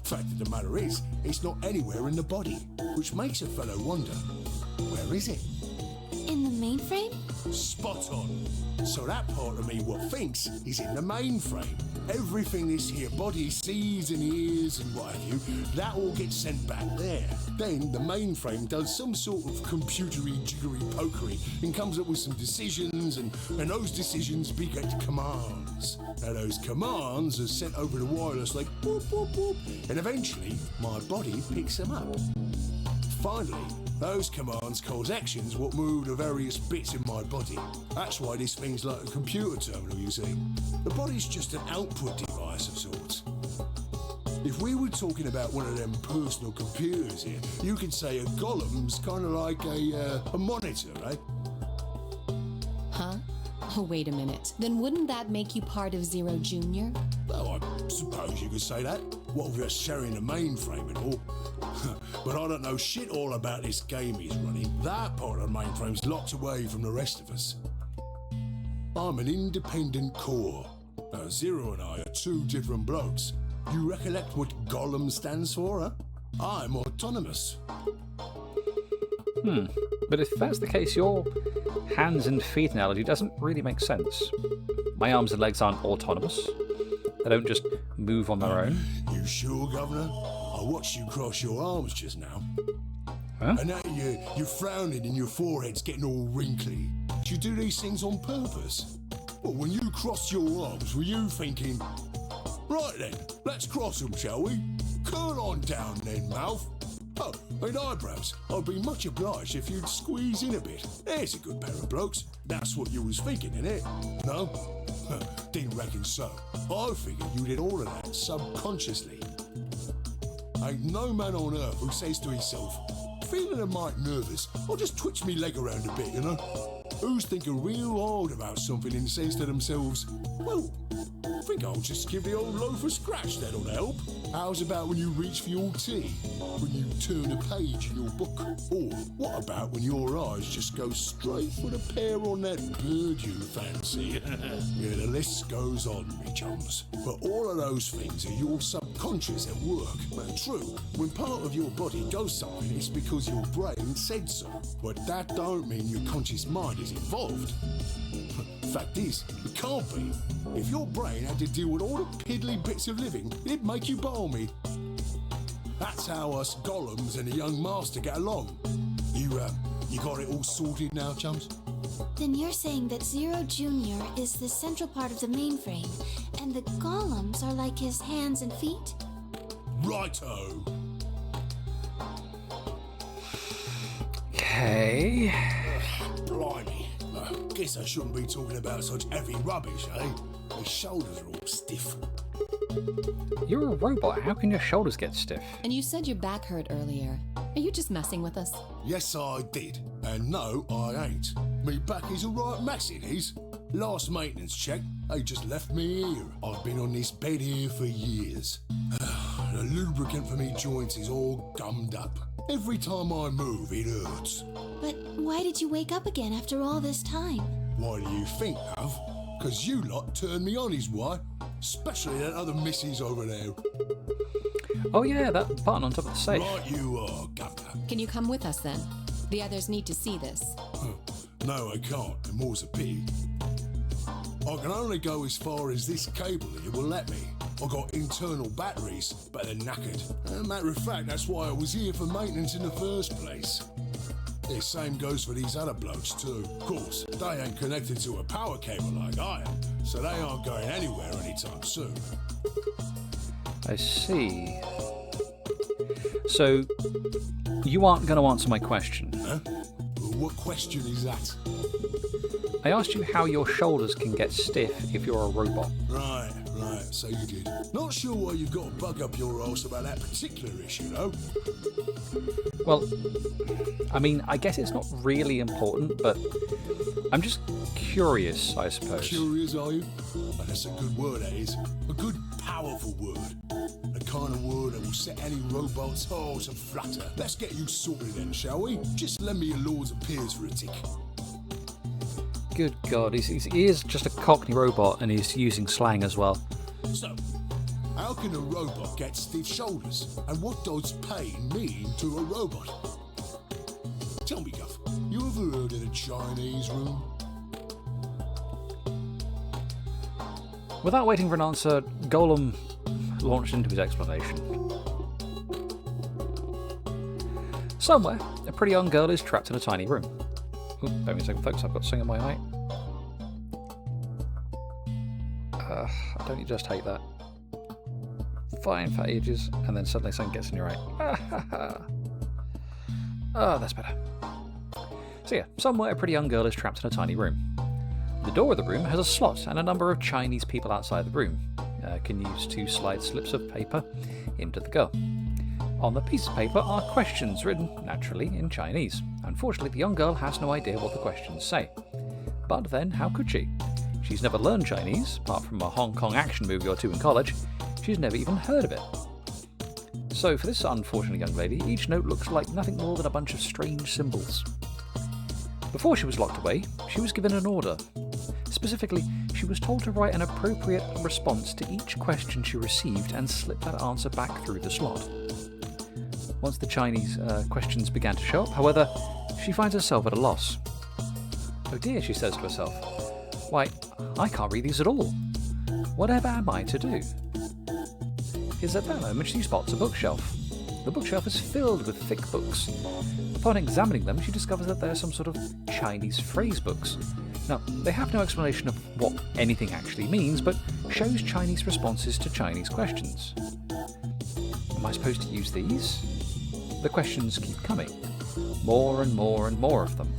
Fact of the matter is, it's not anywhere in the body, which makes a fellow wonder, where is it? In the mainframe? Spot on. So that part of me what thinks is in the mainframe. Everything this here body sees and hears and what have you, that all gets sent back there. Then the mainframe does some sort of computery jiggery pokery and comes up with some decisions, and those decisions beget commands. Now those commands are sent over the wireless like boop boop boop, and eventually my body picks them up. Finally, those commands cause actions what move the various bits in my body. That's why this thing's like a computer terminal, you see. The body's just an output device of sorts. If we were talking about one of them personal computers here, you could say a golem's kind of like a monitor, right? Huh? Oh, wait a minute. Then wouldn't that make you part of Zero Junior? Well, I suppose you could say that. What with us sharing the mainframe and all. But I don't know shit all about this game he's running. That part of the mainframe's locked away from the rest of us. I'm an independent core. Zero and I are 2 different blokes. You recollect what Golem stands for, huh? I'm autonomous. But if that's the case, your hands and feet analogy doesn't really make sense. My arms and legs aren't autonomous. They don't just move on their own. You sure, Governor? I watched you cross your arms just now. Huh? And now you're frowning and your forehead's getting all wrinkly. Do you do these things on purpose? Well, when you crossed your arms, were you thinking, right then, let's cross them, shall we? Curl on down then, mouth. Oh, and eyebrows. I'd be much obliged if you'd squeeze in a bit. There's a good pair of blokes. That's what you was thinking, innit? No? Didn't reckon so. I figured you did all of that subconsciously. Ain't no man on earth who says to himself, feeling a mite nervous, I'll just twitch me leg around a bit, you know? Who's thinking real hard about something and says to themselves, well, I think I'll just give the old loaf a scratch, that'll help. How's about when you reach for your tea? When you turn a page in your book? Or what about when your eyes just go straight for the pear on that bird you fancy? Yeah, the list goes on, me chums. But all of those things are your subconscious at work. Well, true, when part of your body does something, it's because your brain said so. But that don't mean your conscious mind is involved. Fact is, it can't be. If your brain had to deal with all the piddly bits of living, it'd make you balmy. That's how us golems and the young master get along. You got it all sorted now, chums? Then you're saying that Zero Jr. is the central part of the mainframe, and the golems are like his hands and feet? Righto. Okay. Blimey. Guess I shouldn't be talking about such heavy rubbish, eh? My shoulders are all stiff. You're a robot. How can your shoulders get stiff? And you said your back hurt earlier. Are you just messing with us? Yes, I did. And no, I ain't. Me back is alright mess, it is. Last maintenance check, they just left me here. I've been on this bed here for years. The lubricant for me joints is all gummed up. Every time I move, it hurts. But why did you wake up again after all this time? Why do you think, love? 'Cause you lot turned me on is why. Especially that other missus over there. Oh yeah, that button on top of the safe. Right you are, Governor. Can you come with us then? The others need to see this. No, I can't, and more's a pity. I can only go as far as this cable here will let me. I got internal batteries, but they're knackered. Matter of fact, that's why I was here for maintenance in the first place. The same goes for these other blokes too. Of course, they ain't connected to a power cable like I am, so they aren't going anywhere anytime soon. I see. So, you aren't going to answer my question. Huh? What question is that? I asked you how your shoulders can get stiff if you're a robot. Right, so you did. Not sure why you've got a bug up your arse about that particular issue, though. Well, I mean, I guess it's not really important, but I'm just curious, I suppose. Curious, are you? Oh, that's a good word, that is. A good, powerful word. The kind of word that will set any robot's heart to flutter. Let's get you sorted then, shall we? Just lend me your Lords and Peers for a tick. Good God, he is just a Cockney robot and he's using slang as well. So, how can a robot get stiff shoulders? And what does pain mean to a robot? Tell me, Guff, you ever heard of the Chinese room? Without waiting for an answer, Golem launched into his explanation. Somewhere, a pretty young girl is trapped in a tiny room. Ooh, bear me a second, folks, I've got something in my eye. I don't just hate that. Fine for ages, and then suddenly something gets in your eye. Oh, that's better. So yeah, somewhere a pretty young girl is trapped in a tiny room. The door of the room has a slot and a number of Chinese people outside the room. Can use to slide slips of paper into the girl. On the piece of paper are questions written, naturally, in Chinese. Unfortunately, the young girl has no idea what the questions say. But then, how could she? She's never learned Chinese, apart from a Hong Kong action movie or two in college. She's never even heard of it. So for this unfortunate young lady, each note looks like nothing more than a bunch of strange symbols. Before she was locked away, she was given an order. Specifically, she was told to write an appropriate response to each question she received and slip that answer back through the slot. Once the Chinese questions began to show up, however, she finds herself at a loss. Oh dear, she says to herself. Why, I can't read these at all. Whatever am I to do? It's at that moment she spots a bookshelf. The bookshelf is filled with thick books. Upon examining them, she discovers that they're some sort of Chinese phrase books. Now, they have no explanation of what anything actually means, but shows Chinese responses to Chinese questions. Am I supposed to use these? The questions keep coming. More and more and more of them.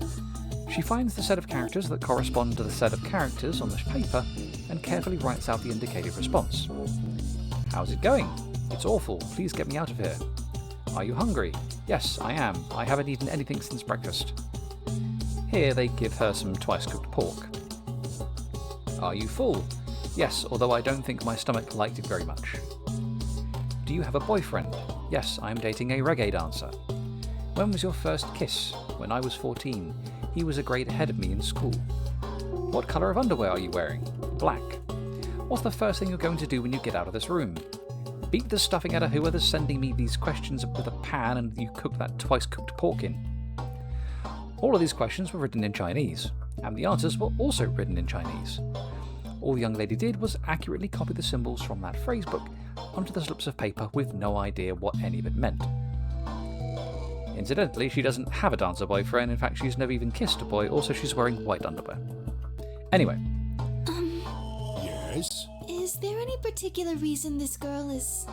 She finds the set of characters that correspond to the set of characters on the paper and carefully writes out the indicated response. How's it going? It's awful. Please get me out of here. Are you hungry? Yes, I am. I haven't eaten anything since breakfast. Here they give her some twice-cooked pork. Are you full? Yes, although I don't think my stomach liked it very much. Do you have a boyfriend? Yes, I am dating a reggae dancer. When was your first kiss? When I was 14. He was a grade ahead of me in school. What colour of underwear are you wearing? Black. What's the first thing you're going to do when you get out of this room? Beat the stuffing out of whoever's sending me these questions with a pan and you cook that twice-cooked pork in. All of these questions were written in Chinese, and the answers were also written in Chinese. All the young lady did was accurately copy the symbols from that phrase book onto the slips of paper with no idea what any of it meant. Incidentally, she doesn't have a dancer boyfriend. In fact, she's never even kissed a boy. Also, she's wearing white underwear. Anyway. Yes? Is there any particular reason this girl is,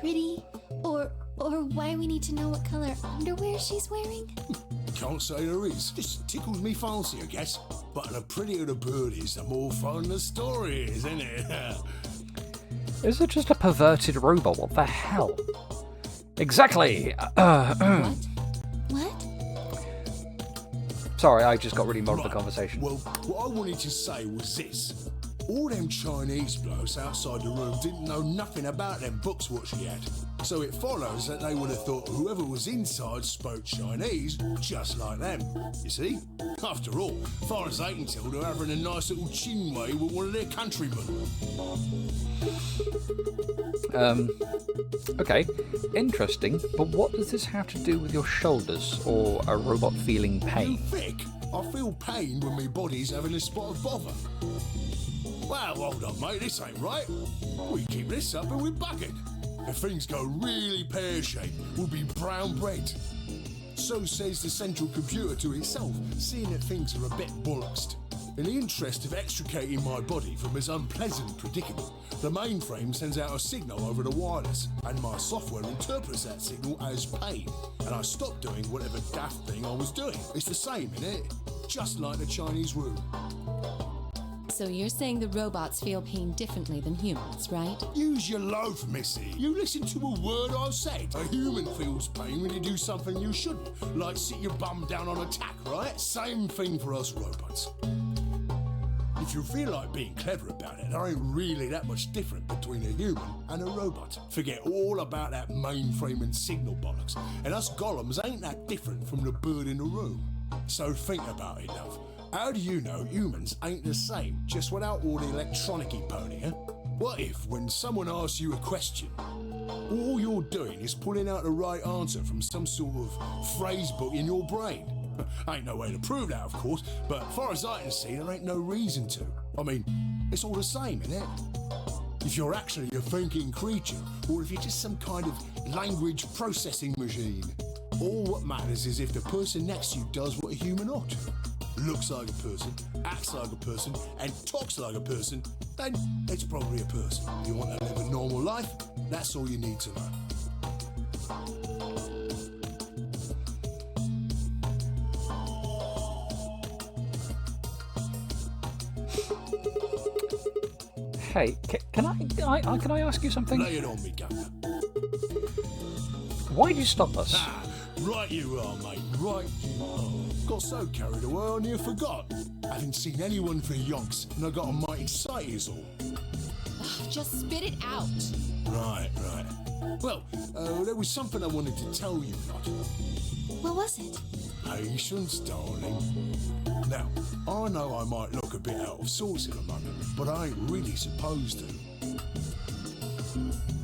pretty? Or why we need to know what color underwear she's wearing? Can't say there is. Just tickles me fancy, I guess. But the prettier the bird is, the more fun the story is, isn't it? Is it just a perverted robot? What the hell? Exactly! What? Sorry, I just got really more of the conversation. Well, what I wanted to say was this. All them Chinese blokes outside the room didn't know nothing about them books what she had. So it follows that they would have thought whoever was inside spoke Chinese just like them. You see? After all, far as they can tell, they're having a nice little chinway with one of their countrymen. Okay, interesting, but what does this have to do with your shoulders, or a robot feeling You pain? thick? I feel pain when my body's having a spot of bother. Well, hold on, mate, this ain't right. We keep this up and we're buggered. If things go really pear-shaped, we'll be brown bread. So says the central computer to itself, seeing that things are a bit bollocksed. In the interest of extricating my body from this unpleasant predicament, the mainframe sends out a signal over the wireless, and my software interprets that signal as pain, and I stop doing whatever daft thing I was doing. It's the same, innit? Just like the Chinese room. So you're saying the robots feel pain differently than humans, right? Use your loaf, missy. You listen to a word I've said. A human feels pain when you do something you shouldn't, like sit your bum down on a tack, right? Same thing for us robots. If you feel like being clever about it, there ain't really that much different between a human and a robot. Forget all about that mainframe and signal bollocks. And us golems ain't that different from the bird in the room. So think about it, love. How do you know humans ain't the same, just without all the electronic-y pony, huh? What if, when someone asks you a question, all you're doing is pulling out the right answer from some sort of phrase book in your brain? Ain't no way to prove that, of course, but far as I can see, there ain't no reason to. I mean, it's all the same, innit? If you're actually a thinking creature, or if you're just some kind of language processing machine. All what matters is if the person next to you does what a human ought to. Looks like a person, acts like a person, and talks like a person, then it's probably a person. If you want to live a normal life, that's all you need to know. Hey, can I ask you something? Lay it on me, Governor. Why did you stop us? Ah, right you are, mate, right you are. Got so carried away I near forgot. Haven't seen anyone for yonks, and I got a mighty excited is all. Just spit it out. Right. Well, there was something I wanted to tell you, lot. What was it? Patience, darling. Now, I know I might look a bit out of sorts in a moment, but I ain't really supposed to.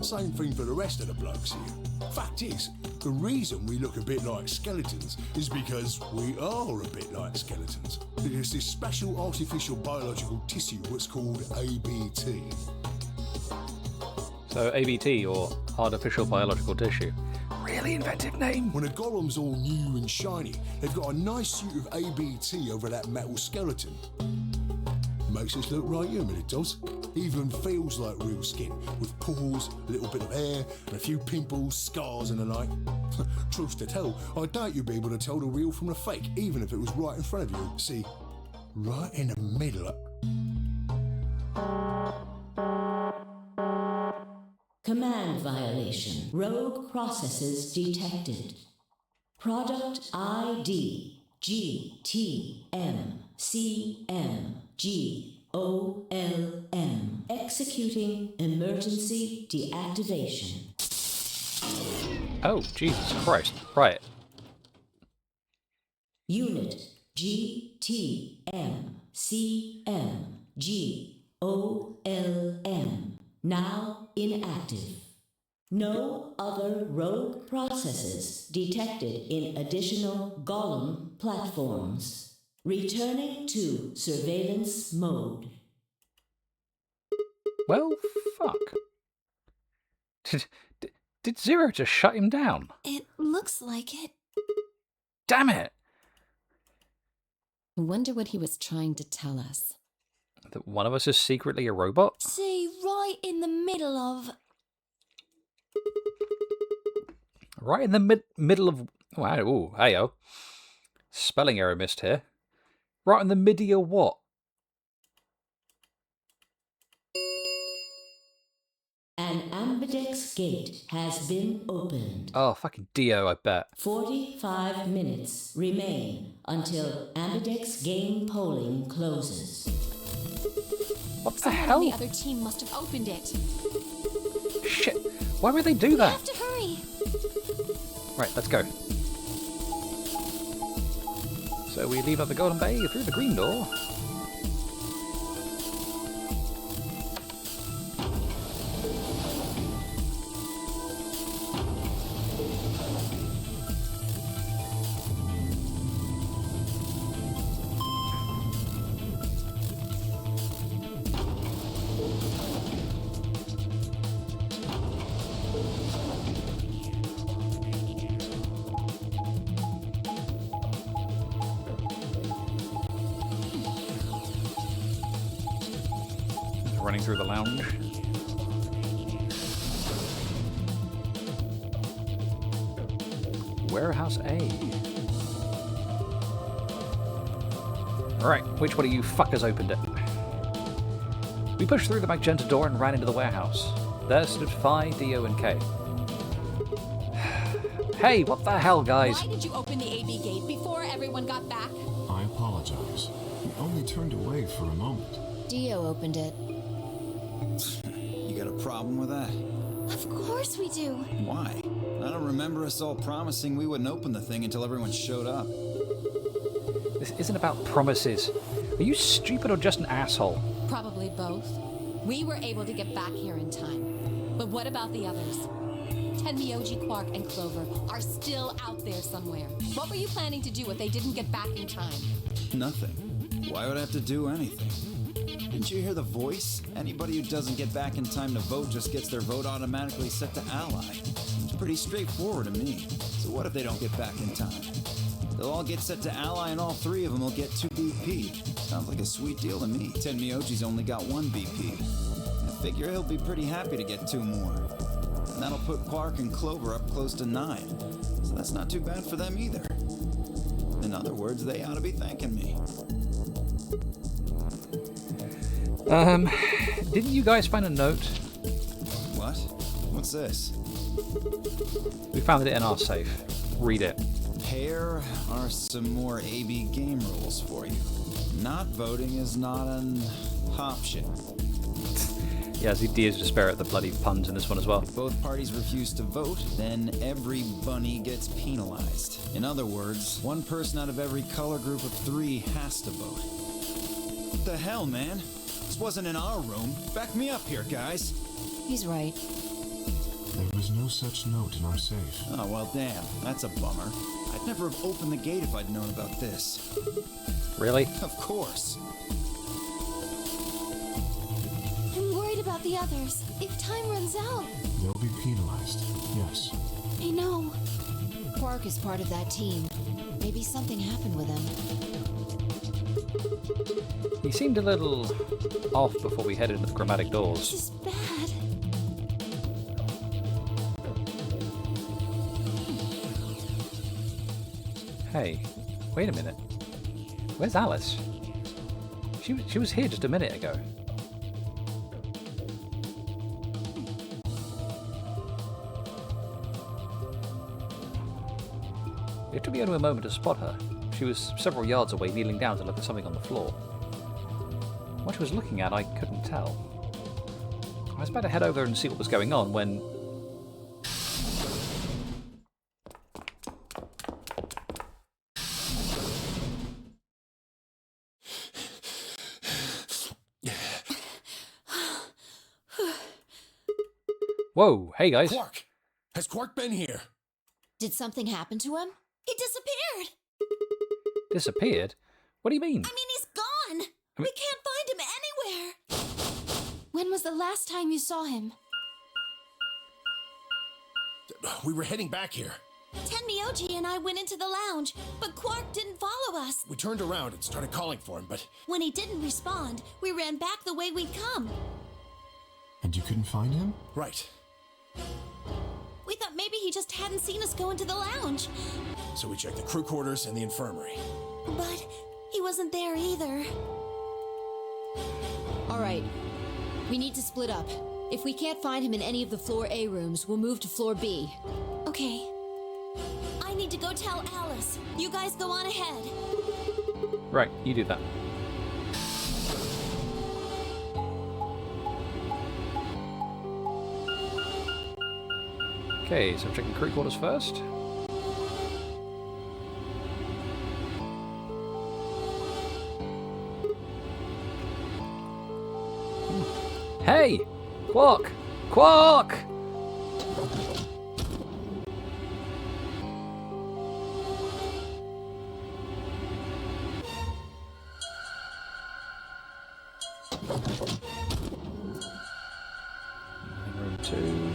Same thing for the rest of the blokes here. Fact is, the reason we look a bit like skeletons is because we are a bit like skeletons. There's this special artificial biological tissue what's called ABT. So ABT, or artificial biological tissue. Really inventive name. When a golem's all new and shiny, they've got a nice suit of ABT over that metal skeleton. Makes us look right human, it does. Even feels like real skin, with pores, a little bit of hair, and a few pimples, scars and the like. Truth to tell, I doubt you'd be able to tell the real from the fake, even if it was right in front of you. See, right in the middle. Command violation. Rogue processes detected. Product ID GTMCMGOLM. Executing emergency deactivation. Oh, Jesus Christ. Right. Unit GTMCMGOLM. Now inactive. No other rogue processes detected in additional Golem platforms. Returning to surveillance mode. Well, fuck. Did Zero just shut him down? It looks like it. damn it! I wonder what he was trying to tell us. That one of us is secretly a robot? See, right in the middle of... Right in the middle of... Wow, ooh, hey-oh. Spelling error missed here. Right in the midi of what? An ambidex gate has been opened. Oh, fucking Dio, I bet. 45 minutes remain until ambidex game polling closes. What the Someone on hell? the other team must have opened it. Shit. Why would they do We that? have to hurry. Right, let's go. So we leave out the Golden Bay through the green door. Running through the lounge. Warehouse A. Alright, which one of you fuckers opened it? We pushed through the magenta door and ran into the warehouse. There stood Phi, Dio, and K. Hey, what the hell, guys? Why did you open the AB gate before everyone got back? I apologize. We only turned away for a moment. Dio opened it. You got a problem with that? Of course we do. Why? I don't remember us all promising we wouldn't open the thing until everyone showed up. This isn't about promises. Are you stupid or just an asshole? Probably both. We were able to get back here in time. But what about the others? Tenmyoji, Quark, and Clover are still out there somewhere. What were you planning to do if they didn't get back in time? Nothing. Why would I have to do anything? Didn't you hear the voice? Anybody who doesn't get back in time to vote just gets their vote automatically set to ally. It's pretty straightforward to me. So what if they don't get back in time? They'll all get set to ally and all three of them will get 2 BP. Sounds like a sweet deal to me. Tenmyoji's only got 1 BP. I figure he'll be pretty happy to get 2 more. And that'll put Quark and Clover up close to 9. So that's not too bad for them either. In other words, they ought to be thanking me. Didn't you guys find a note? What? What's this? We found it in our safe. Read it. Here are some more AB game rules for you. Not voting is not an option. Yeah, ZD is despair at the bloody puns in this one as well. If both parties refuse to vote, then every bunny gets penalized. In other words, 1 person out of every color group of 3 has to vote. What the hell, man? This wasn't in our room. Back me up here, guys. He's right. There was no such note in our safe. Oh, well, damn. That's a bummer. I'd never have opened the gate if I'd known about this. Really? Of course. I'm worried about the others. If time runs out. They'll be penalized, yes. I know. Quark is part of that team. Maybe something happened with him. He seemed a little off before we headed into the chromatic This doors. is bad. Hey, wait a minute. Where's Alice? She was here just a minute ago. It took me only a moment to spot her. She was several yards away, kneeling down to look at something on the floor. What she was looking at, I couldn't tell. I was about to head over and see what was going on when... Whoa, hey guys. Quark! Has Quark been here? Did something happen to him? He disappeared. Disappeared? What do you mean? I mean, he's gone. We can't find him anywhere. When was the last time you saw him? We were heading back here. Tenmyoji and I went into the lounge, but Quark didn't follow us. We turned around and started calling for him, but When he didn't respond, we ran back the way we'd come. And you couldn't find him? right. We thought maybe he just hadn't seen us go into the lounge. So we checked the crew quarters and the infirmary. But he wasn't there either. All right. We need to split up. If we can't find him in any of the Floor A rooms, we'll move to Floor B. Okay. I need to go tell Alice. You guys go on ahead. Right, you do that. Okay, so I'm checking crew quarters first. Hey! Quark! Quark! Room 2.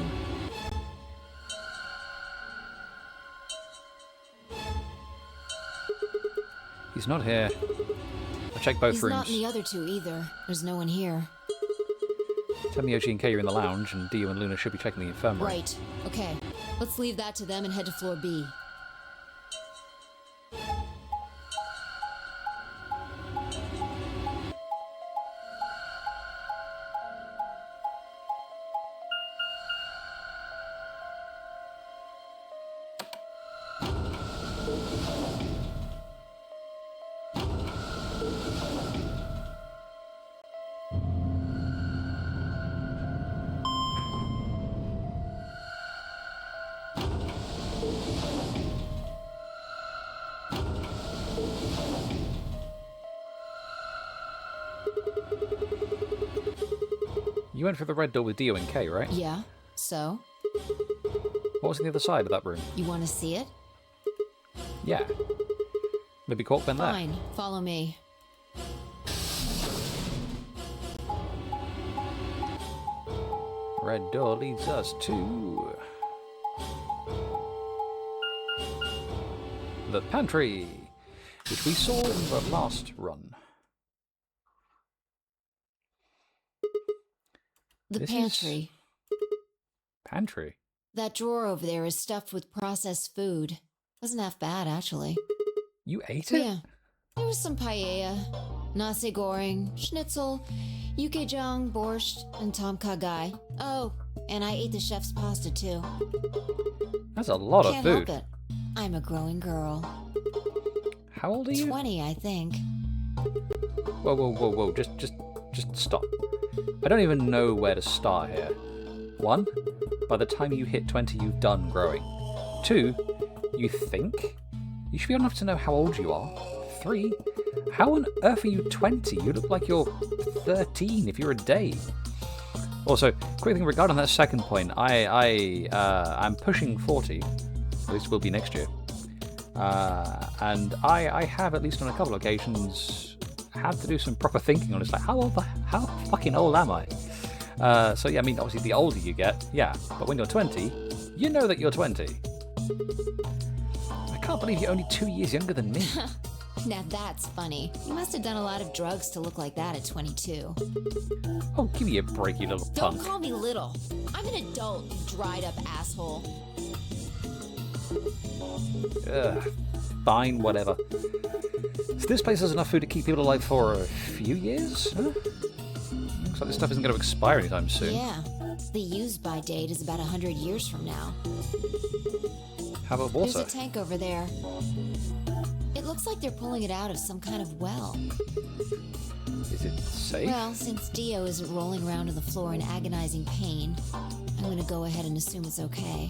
He's not here. I checked both He's rooms. not in the other two either. There's no one here. Tenmyoji and Kay are in the lounge, and Dio and Luna should be checking the infirmary. Right. Okay. Let's leave that to them and head to Floor B. You went for the red door with Dio and Kay, right? Yeah. So? What was on the other side of that room? You want to see it? Yeah. Maybe Quark went there. Fine. Follow me. Red door leads us to the pantry, which we saw in the last run. The This pantry. Pantry? That drawer over there is stuffed with processed food. Wasn't half bad, actually. You ate it? Yeah. There was some paella, nasi goreng, schnitzel, yukejang, borscht, and tom kha gai. Oh, and I ate the chef's pasta too. That's a lot Can't of food. help it. I'm a growing girl. How old are you? 20, I think. Whoa, whoa, whoa, whoa. Just stop. I don't even know where to start here. 1, by the time you hit 20, you've done growing. 2, you think? You should be old enough to know how old you are. 3, how on earth are you 20? You look like you're 13 if you're a day. Also, quick thing regarding that second point, I'm pushing 40, at least will be next year. And I have, at least on a couple of occasions, had to do some proper thinking on it. It's like, how fucking old am I? So yeah, I mean, obviously the older you get, yeah, but when you're 20, you know that you're 20. I can't believe you're only 2 years younger than me. Now that's funny. You must have done a lot of drugs to look like that at 22. Oh, give me a break, you little Don't punk. call me little. I'm an adult, you dried up asshole. Ugh, fine, whatever. So this place has enough food to keep people alive for a few years? Huh? Looks like this stuff isn't going to expire anytime soon. Yeah. The use-by date is about 100 years from now. How about There's water? a tank over there. It looks like they're pulling it out of some kind of well. Is it safe? Well, since Dio isn't rolling around on the floor in agonizing pain, I'm going to go ahead and assume it's okay.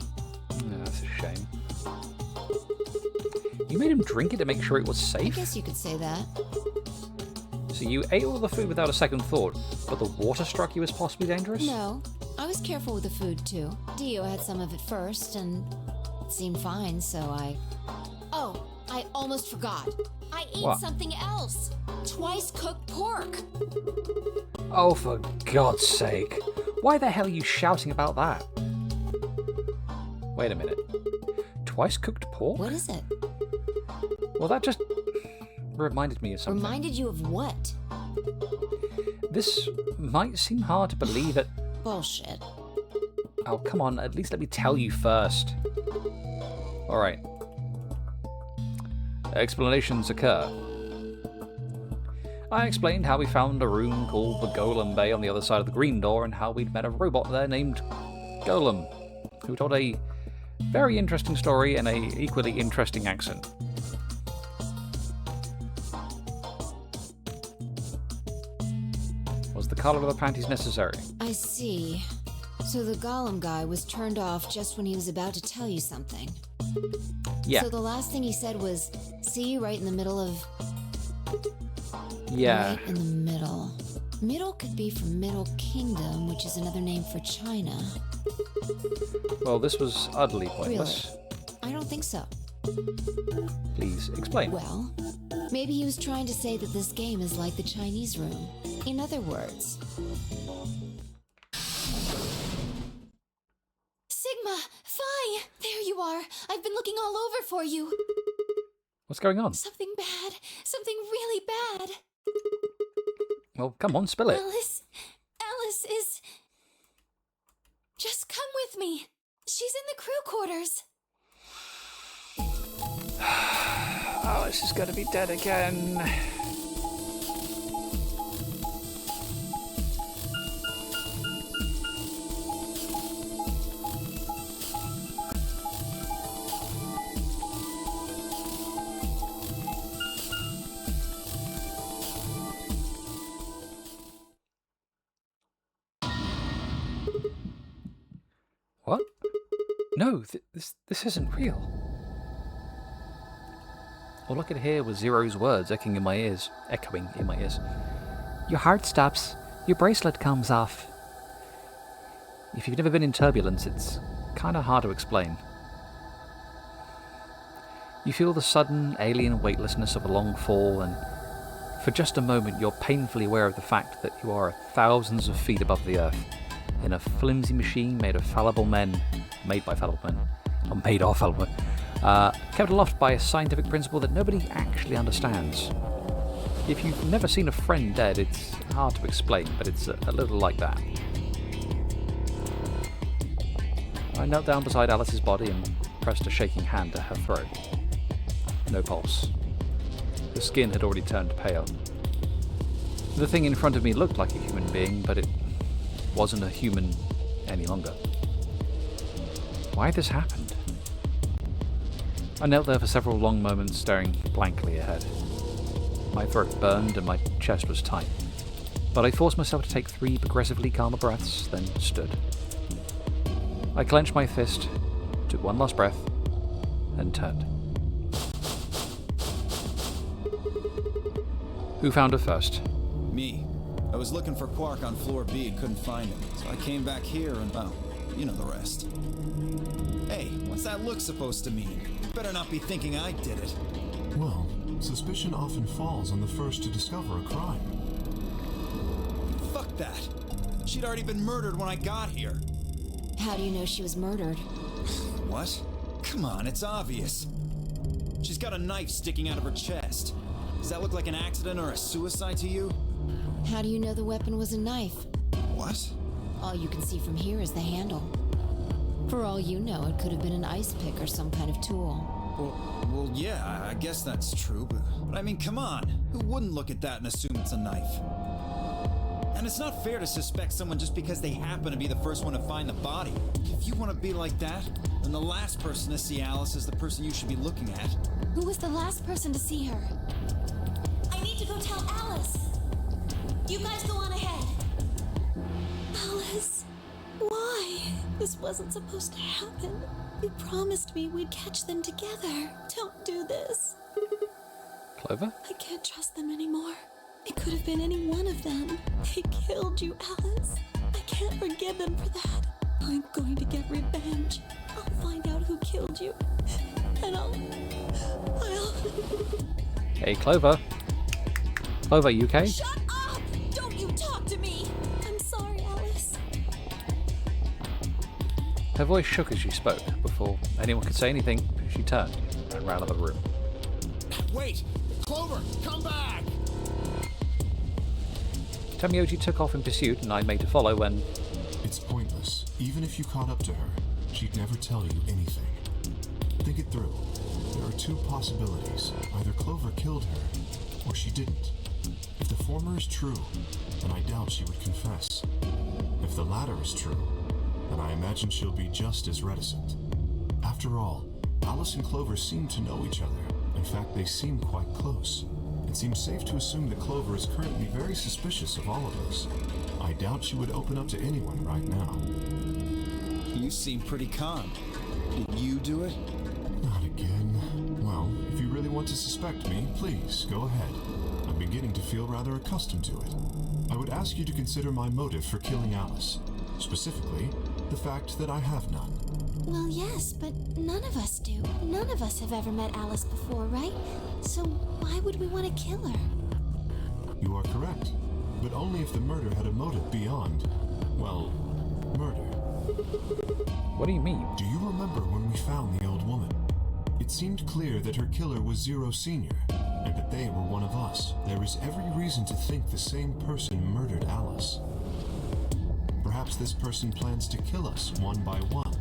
Yeah, that's a shame. You made him drink it to make sure it was I safe? guess you could say that. So you ate all the food without a second thought, but the water struck you as possibly dangerous? No, I was careful with the food too. Dio had some of it first, and it seemed fine, so I... Oh, I almost forgot. I ate What? something else. Twice cooked pork. Oh, for God's sake. Why the hell are you shouting about that? Wait a minute. Twice cooked pork? What is it? Well, that just reminded me of something. Reminded you of what? This might seem hard to believe it. Bullshit. Oh, come on, at least let me tell you first. Alright. Explanations occur. I explained how we found a room called the Golem Bay on the other side of the green door, and how we'd met a robot there named Golem, who told a very interesting story in a equally interesting accent. Was the colour of the panties necessary? I see. So the Golem guy was turned off just when he was about to tell you something. Yeah. So the last thing he said was, see you right in the middle of... Yeah. Right in the middle. Middle could be from Middle Kingdom, which is another name for China. Well, this was utterly pointless. Really? I don't think so. Please explain. Well, maybe he was trying to say that this game is like the Chinese room. In other words... Sigma! Phi! There you are! I've been looking all over for you! What's going on? Something bad! Something really bad! Well, come on, spill it. Alice is... Just come with me. She's in the crew quarters. Alice is going to be dead again. What? No, this isn't real. All I could hear was Zero's words echoing in my ears. Your heart stops. Your bracelet comes off. If you've never been in turbulence, it's kind of hard to explain. You feel the sudden alien weightlessness of a long fall, and for just a moment you're painfully aware of the fact that you are thousands of feet above the earth, in a flimsy machine made of fallible men, kept aloft by a scientific principle that nobody actually understands. If you've never seen a friend dead, it's hard to explain, but it's a little like that. I knelt down beside Alice's body and pressed a shaking hand to her throat. No pulse. The skin had already turned pale. The thing in front of me looked like a human being, but it wasn't a human any longer. Why had this happened? I knelt there for several long moments, staring blankly ahead. My throat burned and my chest was tight, but I forced myself to take 3 progressively calmer breaths, then stood. I clenched my fist, took one last breath, and turned. Who found her first? Me. I was looking for Quark on floor B and couldn't find him, so I came back here and, well, you know the rest. Hey, what's that look supposed to mean? You better not be thinking I did it. Well, suspicion often falls on the first to discover a crime. Fuck that. She'd already been murdered when I got here. How do you know she was murdered? What? Come on, it's obvious. She's got a knife sticking out of her chest. Does that look like an accident or a suicide to you? How do you know the weapon was a knife? What? All you can see from here is the handle. For all you know, it could have been an ice pick or some kind of tool. Well, yeah, I guess that's true, but I mean, come on. Who wouldn't look at that and assume it's a knife? And it's not fair to suspect someone just because they happen to be the first one to find the body. If you want to be like that, then the last person to see Alice is the person you should be looking at. Who was the last person to see her? I need to go tell Alice. You guys go on ahead. Alice, why? This wasn't supposed to happen. You promised me we'd catch them together. Don't do this. Clover? I can't trust them anymore. It could have been any one of them. They killed you, Alice. I can't forgive them for that. I'm going to get revenge. I'll find out who killed you. And I'll... Hey, Clover. Clover, you okay? Shut up! Don't you talk to me! I'm sorry, Alice. Her voice shook as she spoke. Before anyone could say anything, She turned and ran out of the room. Wait! Clover, come back! Tamioji took off in pursuit, and I made to follow when... It's pointless. Even if you caught up to her, she'd never tell you anything. Think it through. There are two possibilities. Either Clover killed her, or she didn't. If the former is true, then I doubt she would confess. If the latter is true, then I imagine she'll be just as reticent. After all, Alice and Clover seem to know each other. In fact, they seem quite close. It seems safe to assume that Clover is currently very suspicious of all of us. I doubt she would open up to anyone right now. You seem pretty calm. Did you do it? Not again. Well, if you really want to suspect me, please, go ahead. I'm beginning to feel rather accustomed to it. I would ask you to consider my motive for killing Alice. Specifically, the fact that I have none. Well, yes, but none of us do. None of us have ever met Alice before, right? So why would we want to kill her? You are correct, but only if the murder had a motive beyond, well, murder. What do you mean? Do you remember when we found the old woman? It seemed clear that her killer was Zero Senior, and that they were one of us. There is every reason to think the same person murdered Alice. Perhaps this person plans to kill us one by one.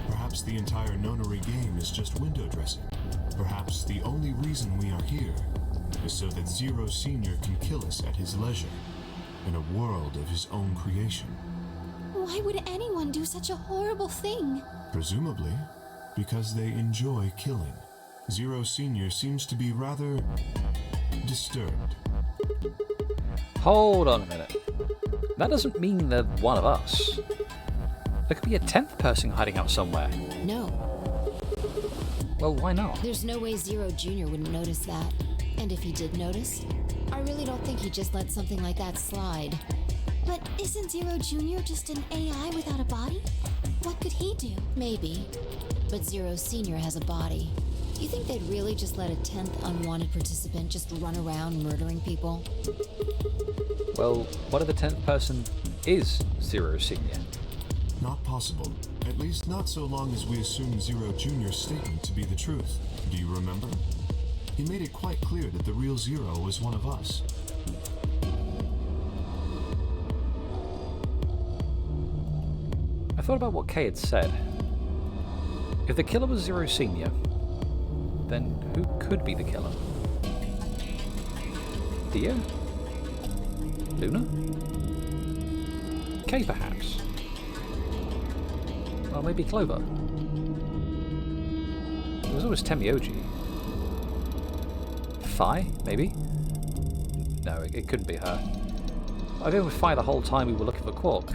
Perhaps the entire nonary game is just window dressing. Perhaps the only reason we are here is so that Zero Senior can kill us at his leisure, in a world of his own creation. Why would anyone do such a horrible thing? Presumably, because they enjoy killing. Zero Senior seems to be rather disturbed. Hold on a minute. That doesn't mean they're one of us. There could be a 10th person hiding out somewhere. No, Well, why not? there's no way Zero Jr. wouldn't notice that. And if he did notice, I really don't think he'd just let something like that slide. But isn't Zero Jr. just an AI without a body? What could he do? Maybe. But Zero Senior has a body. You think they'd really just let a 10th unwanted participant just run around murdering people? Well, what if the 10th person is Zero Senior? Not possible. At least not so long as we assume Zero Jr.'s statement to be the truth. Do you remember? He made it quite clear that the real Zero was one of us. I thought about what Kay had said. If the killer was Zero Senior, then who could be the killer? Dio? Luna? Kay, perhaps? Or maybe Clover? There was always Temioji. Fi, maybe? No, it couldn't be her. I've been with Fi the whole time we were looking for Quark.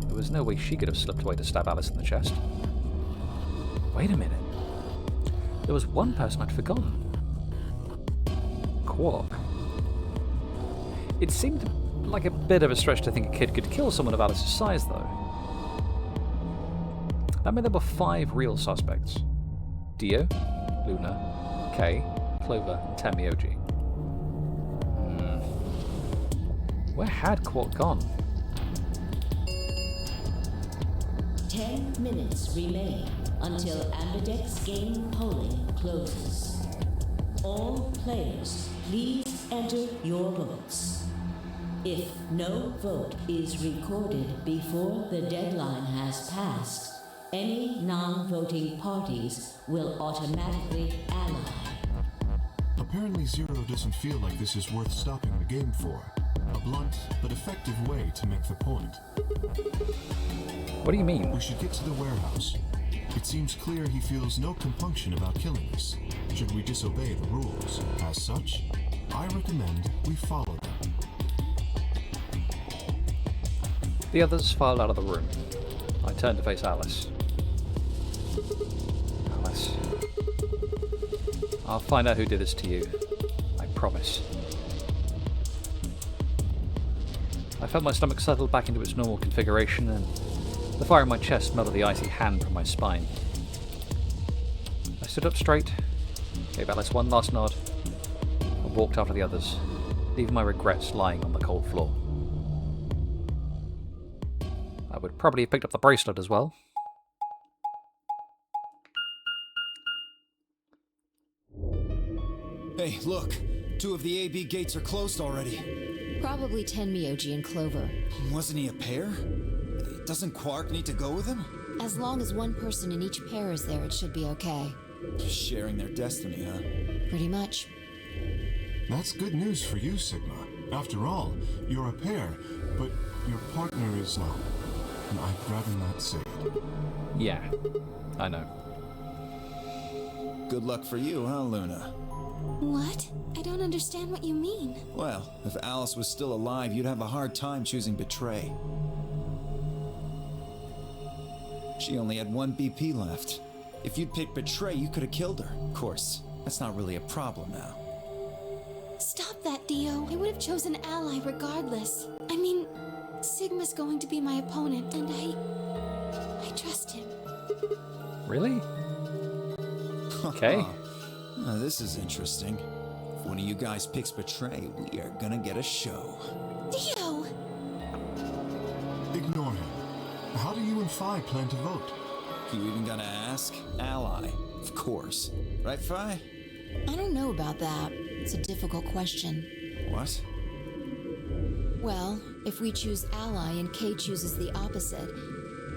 There was no way she could have slipped away to stab Alice in the chest. Wait a minute. There was one person I'd forgotten. Quark. It seemed like a bit of a stretch to think a kid could kill someone of Alice's size, though. That meant there were 5 real suspects. Dio, Luna, Kay, Clover, and Temioji. Where had Quark gone? 10 minutes remain until Ambidex game polling closes. All players, please enter your votes. If no vote is recorded before the deadline has passed, any non-voting parties will automatically ally. Apparently Zero doesn't feel like this is worth stopping the game for. A blunt but effective way to make the point. What do you mean? We should get to the warehouse. It seems clear he feels no compunction about killing us, should we disobey the rules. As such, I recommend we follow them. The others filed out of the room. I turned to face Alice. Alice. I'll find out who did this to you. I promise. I felt my stomach settle back into its normal configuration, and the fire in my chest melted the icy hand from my spine. I stood up straight, gave Alice one last nod, and walked after the others, leaving my regrets lying on the cold floor. I would probably have picked up the bracelet as well. Hey, look. 2 of the AB gates are closed already. Probably Tenmyoji and Clover. Wasn't he a pair? Doesn't Quark need to go with him? As long as one person in each pair is there, it should be okay. Sharing their destiny, huh? Pretty much. That's good news for you, Sigma. After all, you're a pair, but your partner is not. And I'd rather not say it. Yeah, I know. Good luck for you, huh, Luna? What? I don't understand what you mean. Well, if Alice was still alive, you'd have a hard time choosing Betray. She only had 1 BP left. If you'd picked Betray, you could have killed her. Of course, that's not really a problem now. Stop that, Dio. I would have chosen Ally regardless. I mean, Sigma's going to be my opponent, and I trust him. Really? Okay. Now, this is interesting. If one of you guys picks Betray, we are gonna get a show. Dio! Ignore him. How do you and Phi plan to vote? You even gonna ask? Ally, of course. Right, Phi? I don't know about that. It's a difficult question. What? Well, if we choose Ally and Kay chooses the opposite,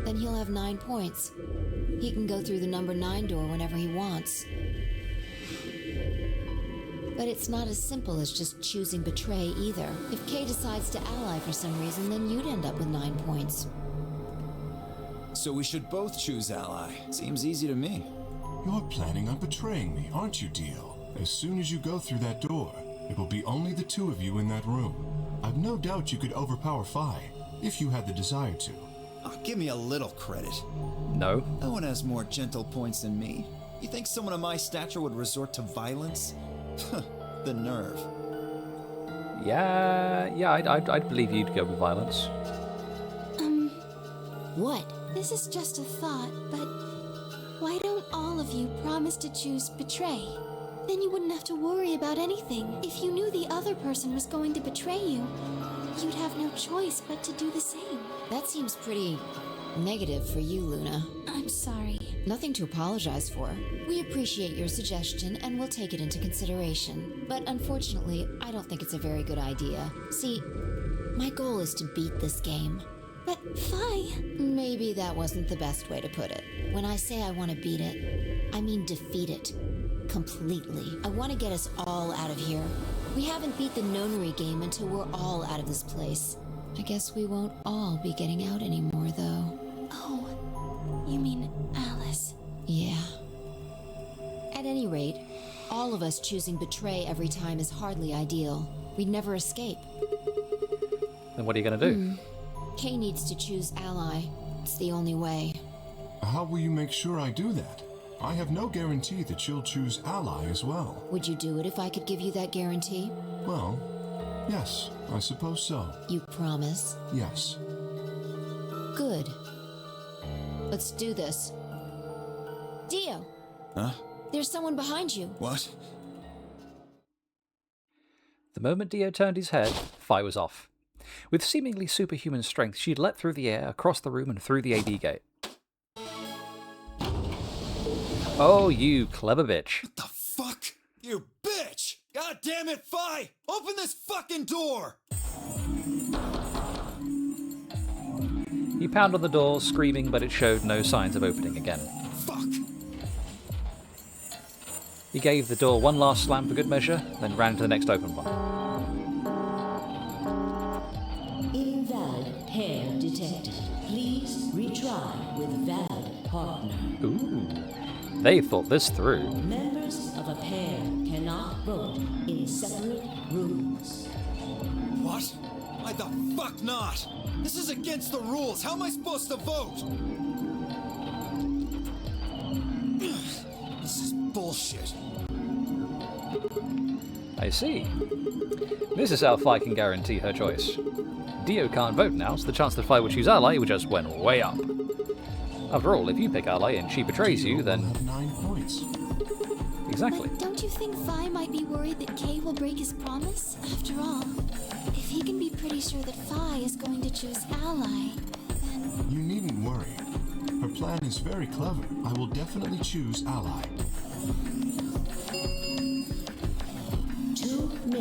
then he'll have 9 points. He can go through the number 9 door whenever he wants. But it's not as simple as just choosing Betray either. If Kay decides to ally for some reason, then you'd end up with 9 points. So we should both choose Ally. Seems easy to me. You're planning on betraying me, aren't you, Dio? As soon as you go through that door, it will be only the 2 of you in that room. I've no doubt you could overpower Phi, if you had the desire to. Oh, give me a little credit. No. No one has more gentle points than me. You think someone of my stature would resort to violence? The nerve. Yeah, I'd believe you'd go with violence. What? This is just a thought, but why don't all of you promise to choose Betray? Then you wouldn't have to worry about anything. If you knew the other person was going to betray you, you'd have no choice but to do the same. That seems pretty negative for you, Luna. I'm sorry. Nothing to apologize for. We appreciate your suggestion and we'll take it into consideration. But unfortunately, I don't think it's a very good idea. See, my goal is to beat this game. But Phi... Maybe that wasn't the best way to put it. When I say I want to beat it, I mean defeat it. Completely. I want to get us all out of here. We haven't beat the nonary game until we're all out of this place. I guess we won't all be getting out anymore, though. Oh, you mean Alice? Yeah. At any rate, all of us choosing Betray every time is hardly ideal. We'd never escape. Then what are you going to do? Kay needs to choose Ally. It's the only way. How will you make sure I do that? I have no guarantee that she'll choose Ally as well. Would you do it if I could give you that guarantee? Well, yes, I suppose so. You promise? Yes. Good. Let's do this. Dio! Huh? There's someone behind you. What? The moment Dio turned his head, Phi was off. With seemingly superhuman strength, she'd leapt through the air, across the room, and through the AD gate. Oh, you clever bitch. What the fuck? You bitch! God damn it, Phi! Open this fucking door! He pounded on the door, screaming, but it showed no signs of opening again. Fuck! He gave the door one last slam for good measure, then ran to the next open one. Invalid pair detected. Please retry with valid partner. Ooh, they thought this through. Members of a pair cannot vote in separate rooms. What? Why the fuck not? This is against the rules. How am I supposed to vote? This is bullshit. I see. This is how Phi can guarantee her choice. Dio can't vote now, so the chance that Phi will choose Ally just went way up. After all, if you pick Ally and she betrays you, then... have 9 points. Exactly. But don't you think Phi might be worried that Kay will break his promise? After all, if he can be pretty sure that Phi is going to choose Ally, then... You needn't worry. Her plan is very clever. I will definitely choose Ally.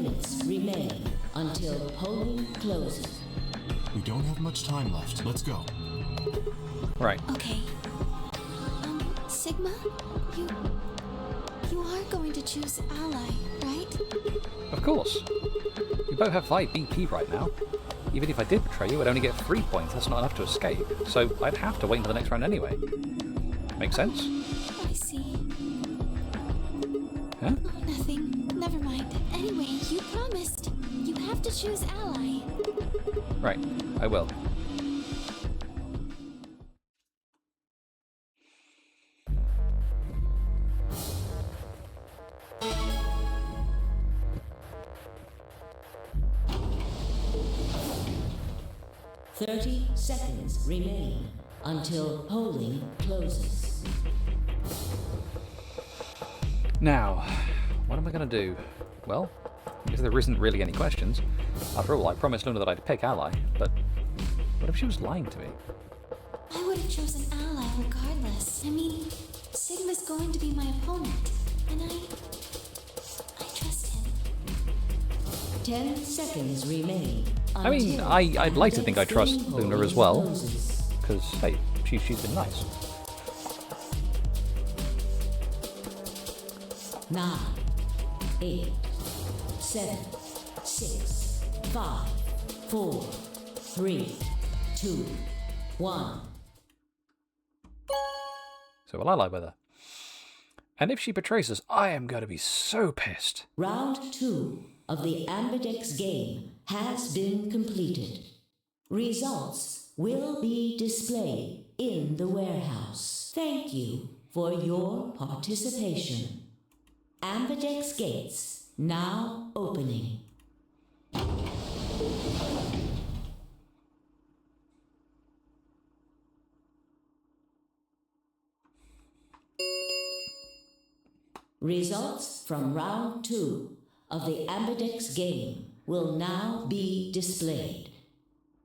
minutes remain until polling closes. We don't have much time left. Let's go. Right. Okay. Sigma, you are going to choose ally, right? Of course. We both have 5 BP right now. Even if I did betray you, I'd only get 3 points. That's not enough to escape. So I'd have to wait until the next round anyway. Make sense? I see. Huh? Oh, nothing. Never mind. Anyway, you promised. You have to choose ally. Right. I will. Thirty seconds remain until polling closes. Now, what am I going to do? Well, I guess there isn't really any questions. After all, I promised Luna that I'd pick ally, but what if she was lying to me? I would have chosen ally regardless. I mean, Sigma's going to be my opponent, and I trust him. 10 seconds remain. I mean, I'd like to think I trust Luna as well, because, hey, she's been nice. 9, 8, 7, 6, 5, 4, 3, 2, 1. So will I lie with her? And if she betrays us, I am going to be so pissed. Round 2 of the Ambidex game has been completed. Results will be displayed in the warehouse. Thank you for your participation. Ambidex gates now opening. Results from round 2 of the Ambidex game will now be displayed.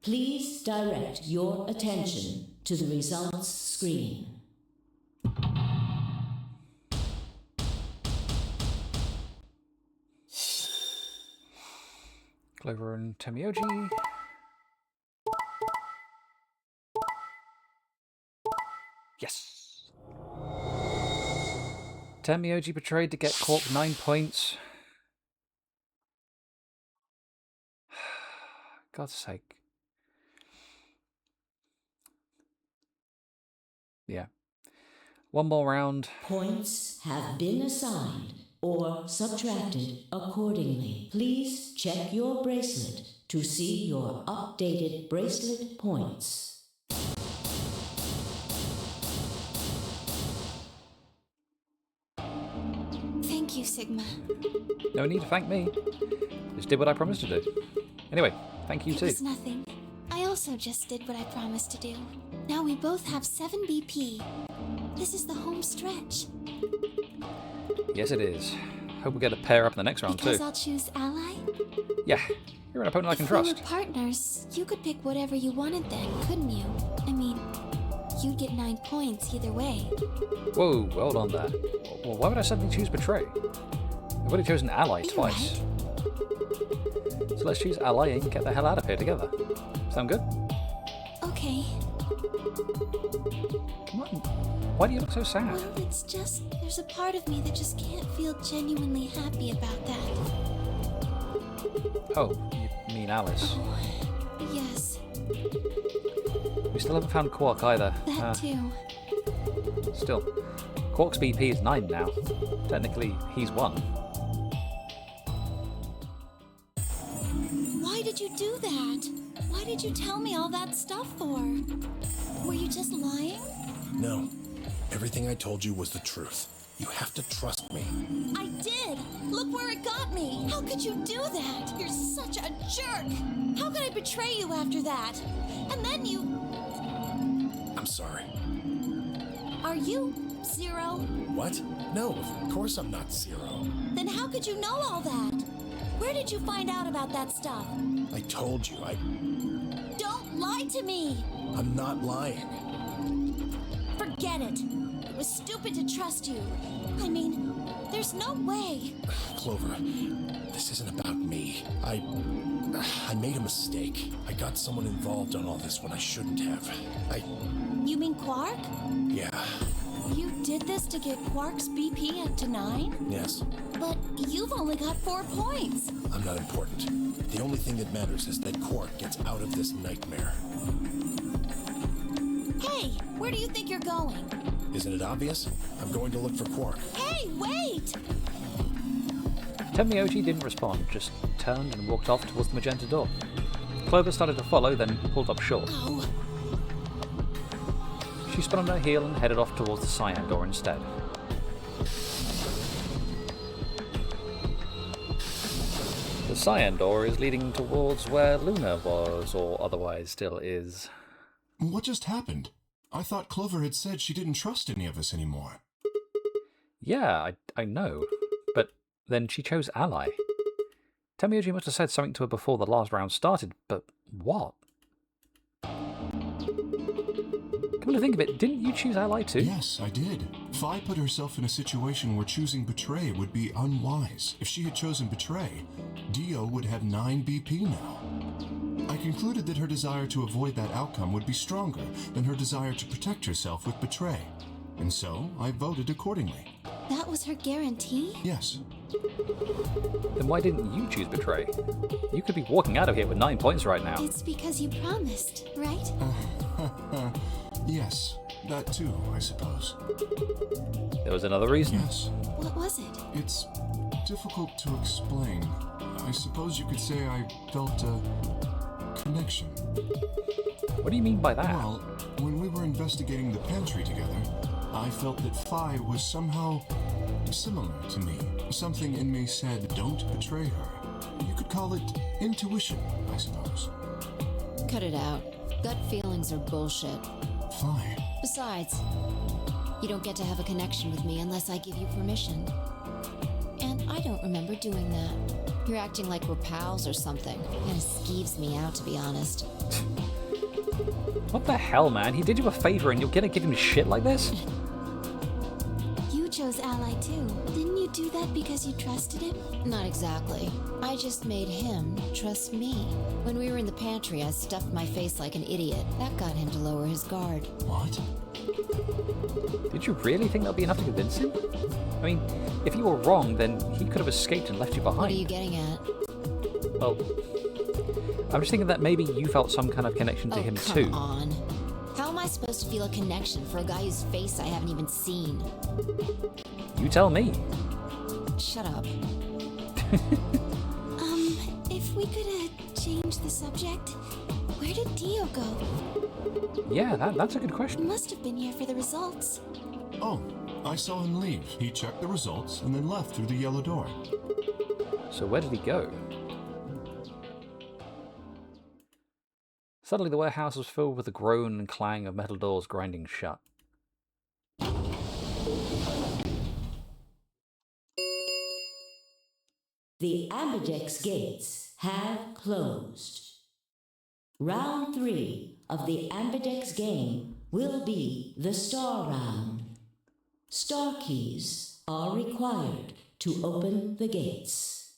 Please direct your attention to the results screen. Clover and Temioji. Yes! Temioji betrayed to get Quark 9 points. God's sake. Yeah. One more round. Points have been assigned or subtracted accordingly. Please check your bracelet to see your updated bracelet points. Thank you, Sigma. No need to thank me. Just did what I promised to do. Anyway, thank you It too. was nothing. I also just did what I promised to do. Now we both have 7 BP. This is the home stretch. Yes, it is. Hope we get a pair up in the next round Because too. I'll choose ally? Yeah, you're an opponent I can trust. If we were partners, you could pick whatever you wanted then, couldn't you? I mean, you'd get 9 points either way. Whoa, hold on there. Well, why would I suddenly choose Betray? I've already chosen Ally You're twice. right. So let's choose Ally and get the hell out of here together. Sound good? Okay. Come on. Why do you look so sad? Well, it's just, there's a part of me that just can't feel genuinely happy about that. Oh, you mean Alice. Yes, We still haven't found Quark either. that too. Still, Quark's BP is 9 now. Technically, he's 1. Why did you do that? Why did you tell me all that stuff for? Were you just lying? No. Everything I told you was the truth. You have to trust me. I did! Look where it got me! How could you do that? You're such a jerk! How could I betray you after that? And then you... I'm sorry. Are you Zero? What? No, of course I'm not Zero. Then how could you know all that? Where did you find out about that stuff? I told you, Don't lie to me! I'm not lying. Forget it. It was stupid to trust you. I mean, There's no way. Clover, this isn't about me. I made a mistake. I got someone involved on all this when I shouldn't have. You mean Quark? Yeah, You did this to get Quark's BP up to 9? yes. But you've only got 4 points. I'm not important. The only thing that matters is that Quark gets out of this nightmare. Hey, where do you think you're going? Isn't it obvious? I'm going to look for Quark. Hey, wait! Temioji didn't respond, just turned and walked off towards the magenta door. Clover started to follow, then pulled up short. Oh, She spun on her heel and headed off towards the cyan door instead. The cyan door is leading towards where Luna was, or otherwise still is. What just happened? I thought Clover had said she didn't trust any of us anymore. Yeah, I know. But then she chose Ally. Temioji must have said something to her before the last round started, but what? Come to think of it, didn't you choose Ally too? Yes, I did. Fi put herself in a situation where choosing Betray would be unwise. If she had chosen Betray, Dio would have 9 BP now. I concluded that her desire to avoid that outcome would be stronger than her desire to protect herself with Betray. And so, I voted accordingly. that was her guarantee? Yes. Then why didn't you choose Betray? You could be walking out of here with 9 points right now. It's because you promised, right? Yes, that too, I suppose. There was another reason. Yes. What was it? It's difficult to explain. I suppose you could say I felt a connection. What do you mean by that? Well, when we were investigating the pantry together, I felt that Fi was somehow similar to me. Something in me said, don't betray her. You could call it intuition, I suppose. Cut it out. Gut feelings are bullshit. Fi. Besides, you don't get to have a connection with me unless I give you permission. And I don't remember doing that. You're acting like we're pals or something. Kinda skeeves me out, to be honest. What the hell, man? He did you a favor and you're gonna give him shit like this? You chose Ally too. Didn't you do that because you trusted him? Not exactly. I just made him trust me. When we were in the pantry, I stuffed my face like an idiot. That got him to lower his guard. What? Did you really think that'll be enough to convince him? I mean, if you were wrong, then he could have escaped and left you behind. What are you getting at? Well, I'm just thinking that maybe you felt some kind of connection to him too. Come on. How am I supposed to feel a connection for a guy whose face I haven't even seen? You tell me. Shut up. If we could change the subject, where did Dio go? Yeah, that's a good He question. must have been here for the results. Oh, I saw him leave. He checked the results and then left through the yellow door. So where did he go? Suddenly the warehouse was filled with the groan and clang of metal doors grinding shut. The Ambidex gates have closed. Round 3 of the Ambidex game will be the Star Round. Star keys are required to open the gates.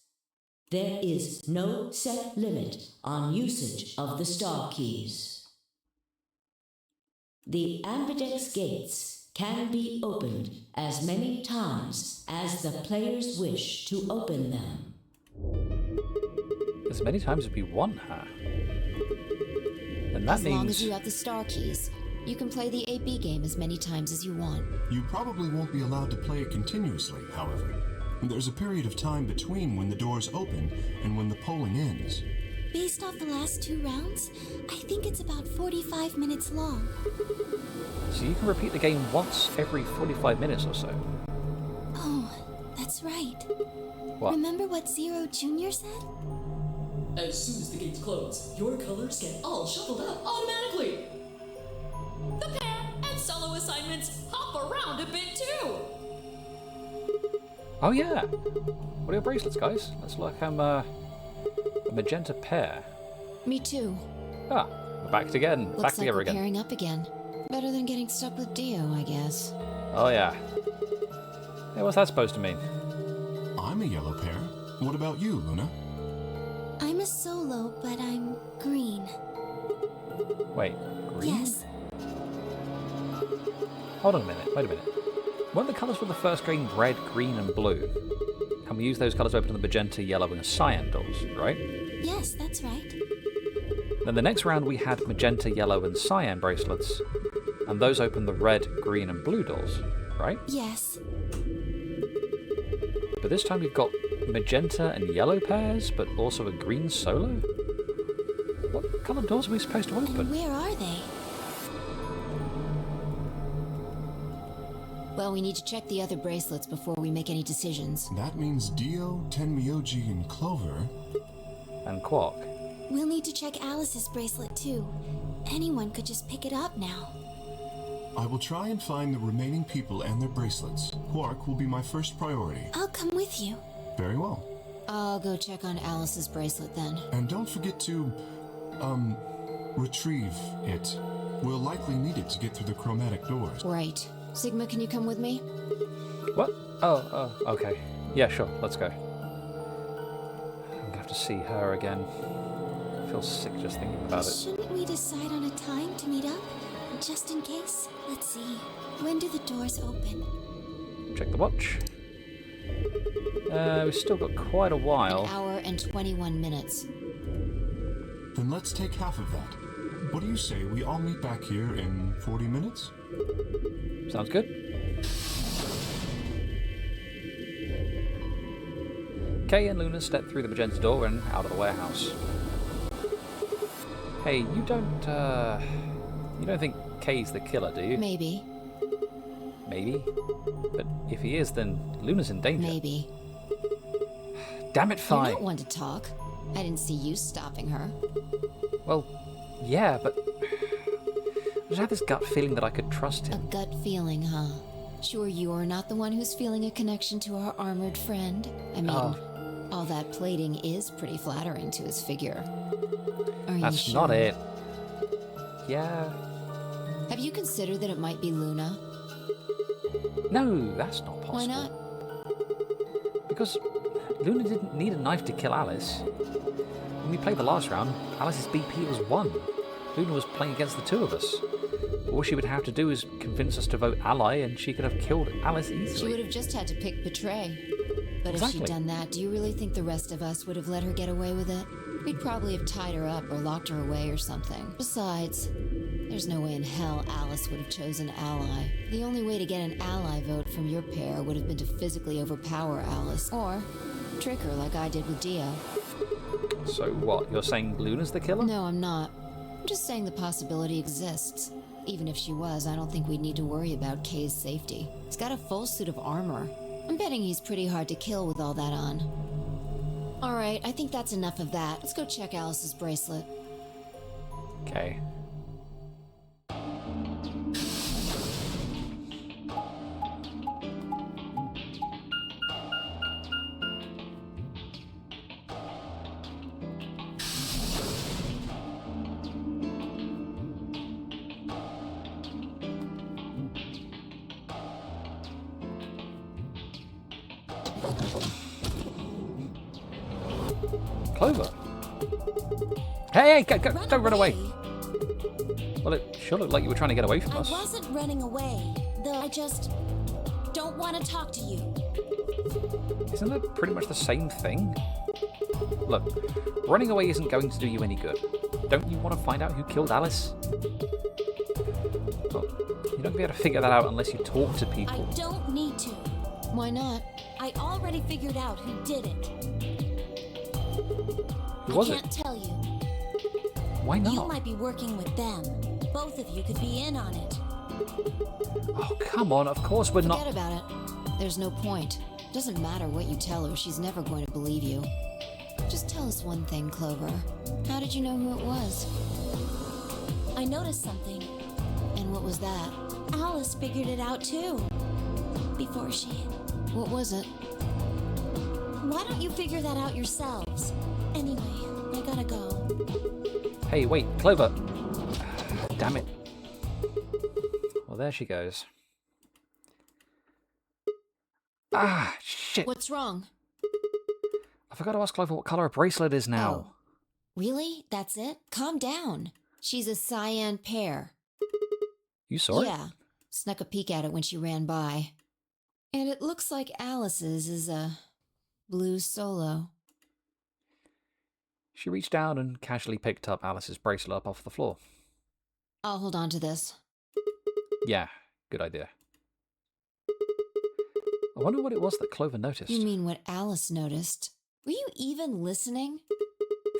There is no set limit on usage of the star keys. The Ambidex gates can be opened as many times as the players wish to open them. As many times as we want, huh? And that As long means... as you have the star keys, you can play the AB game as many times as you want. You probably won't be allowed to play it continuously, however. There's a period of time between when the doors open and when the polling ends. Based off the last 2 rounds, I think it's about 45 minutes long. So you can repeat the game once every 45 minutes or so. Oh, that's right. What? Remember what Zero Jr. said? As soon as the gates close, your colors get all shuffled up automatically. The pair and solo assignments hop around a bit too. Oh yeah! What are your bracelets, guys? Looks like I'm a magenta pair. Me too. Ah, we're back again. Looks Back like together we're again. pairing up again. Better than getting stuck with Dio, I guess. Oh yeah. Hey, what's that supposed to mean? I'm a yellow pear. What about you, Luna? I'm a solo, but I'm green. Wait, green? Yes. Hold on a minute, wait a minute. Weren't the colours for the first game red, green and blue? And we use those colours to open the magenta, yellow and cyan doors, right? Yes, that's right. Then the next round we had magenta, yellow and cyan bracelets, and those open the red, green and blue doors, right? Yes. But this time we've got magenta and yellow pairs, but also a green solo? What colour doors are we supposed to open? Where are they? Well, we need to check the other bracelets before we make any decisions. That means Dio, Tenmyoji, and Clover. And Quark. We'll need to check Alice's bracelet too. Anyone could just pick it up now. I will try and find the remaining people and their bracelets. Quark will be my first priority. I'll come with you. Very well. I'll go check on Alice's bracelet then. And don't forget to, retrieve it. We'll likely need it to get through the chromatic doors. Right. Sigma, can you come with me? What? Oh, okay. Yeah, sure, let's go. I'm gonna have to see her again. I feel sick just thinking about it. Shouldn't we decide on a time to meet up? Just in case? Let's see. When do the doors open? Check the watch. We've still got quite a while. An hour and 21 minutes. Then let's take half of that. What do you say we all meet back here in 40 minutes? Sounds good. Kay and Luna step through the magenta door and out of the warehouse. Hey, you don't think Kay's the killer, do you? Maybe. Maybe? But if he is, then Luna's in danger. Maybe. Damn it, Fi! You're not one to talk. I didn't see you stopping her. Well, yeah, but I just had this gut feeling that I could trust A him. gut feeling, huh? Sure you're not the one who's feeling a connection to our armored friend? I mean, all that plating is pretty flattering to his figure. Are you That's sure? not it. Yeah. Have you considered that it might be Luna? No, that's not possible. Why not? Because Luna didn't need a knife to kill Alice. When we played the last round, Alice's BP was 1. Luna was playing against the two of us. All she would have to do is convince us to vote ally, and she could have killed Alice easily. She would have just had to pick betray. But if Exactly. she'd done that, do you really think the rest of us would have let her get away with it? We'd probably have tied her up or locked her away or something. Besides, there's no way in hell Alice would have chosen ally. The only way to get an ally vote from your pair would have been to physically overpower Alice, or trick her like I did with Dio. So what, you're saying Luna's the killer? No, I'm not. I'm just saying the possibility exists. Even if she was, I don't think we'd need to worry about Kay's safety. He's got a full suit of armor. I'm betting he's pretty hard to kill with all that on. Alright, I think that's enough of that. Let's go check Alice's bracelet. Okay. Clover. Hey, don't run away. Well, it sure looked like you were trying to get away from I us. wasn't running away, though I just don't want to talk to you. Isn't that pretty much the same thing? Look, running away isn't going to do you any good. Don't you want to find out who killed Alice? Well, you're not going to be able to figure that out unless you talk to I people. don't need to. Why not? I already figured out who did it. Who was I it? can't tell you. Why You not? might be working with them. Both of you could be in on it. Oh, come on, of course we're Forget not. about it. There's no point. Doesn't matter what you tell her, she's never going to believe you. Just tell us one thing, Clover. How did you know who it was? I noticed something. And what was that? Alice figured it out too. Before she... What was it? Why don't you figure that out yourselves? Anyway, I gotta go. Hey, wait, Clover. Damn it. Well, there she goes. Ah, shit. What's wrong? forgot to ask Clover what colour her bracelet is now. Oh. Really? That's it? Calm down. She's a cyan pear. You saw it? Yeah. Snuck a peek at it when she ran by. And it looks like Alice's is a blue solo. She reached down and casually picked up Alice's bracelet up off the floor. I'll hold on to this. Yeah, good idea. I wonder what it was that Clover noticed. You mean what Alice noticed? Were you even listening?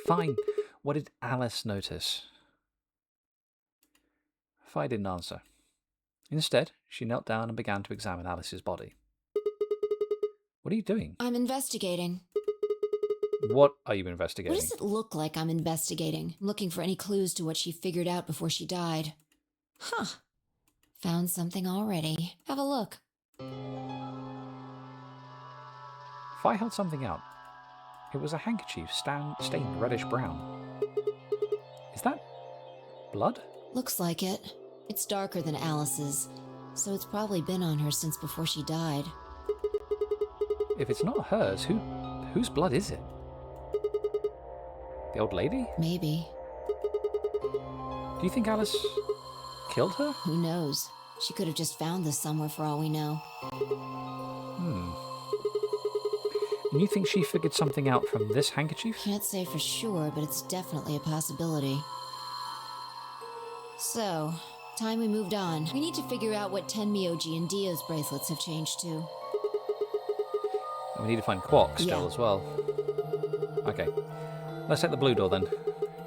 Fine. What did Alice notice? Fi didn't answer. Instead, she knelt down and began to examine Alice's body. What are you doing? I'm investigating. What are you investigating? What does it look like I'm investigating? I'm looking for any clues to what she figured out before she died. Huh. Found something already. Have a look. Fi held something out. It was a handkerchief stained reddish-brown. Is that blood? Looks like it. It's darker than Alice's, so it's probably been on her since before she died. If it's not hers, whose blood is it? The old lady? Maybe. Do you think Alice killed her? Who knows? She could have just found this somewhere for all we know. And you think she figured something out from this handkerchief? Can't say for sure, but it's definitely a possibility. So, time we moved on. We need to figure out what Tenmyoji and Dio's bracelets have changed to. And we need to find Quark still as well. Okay. Let's take the blue door then.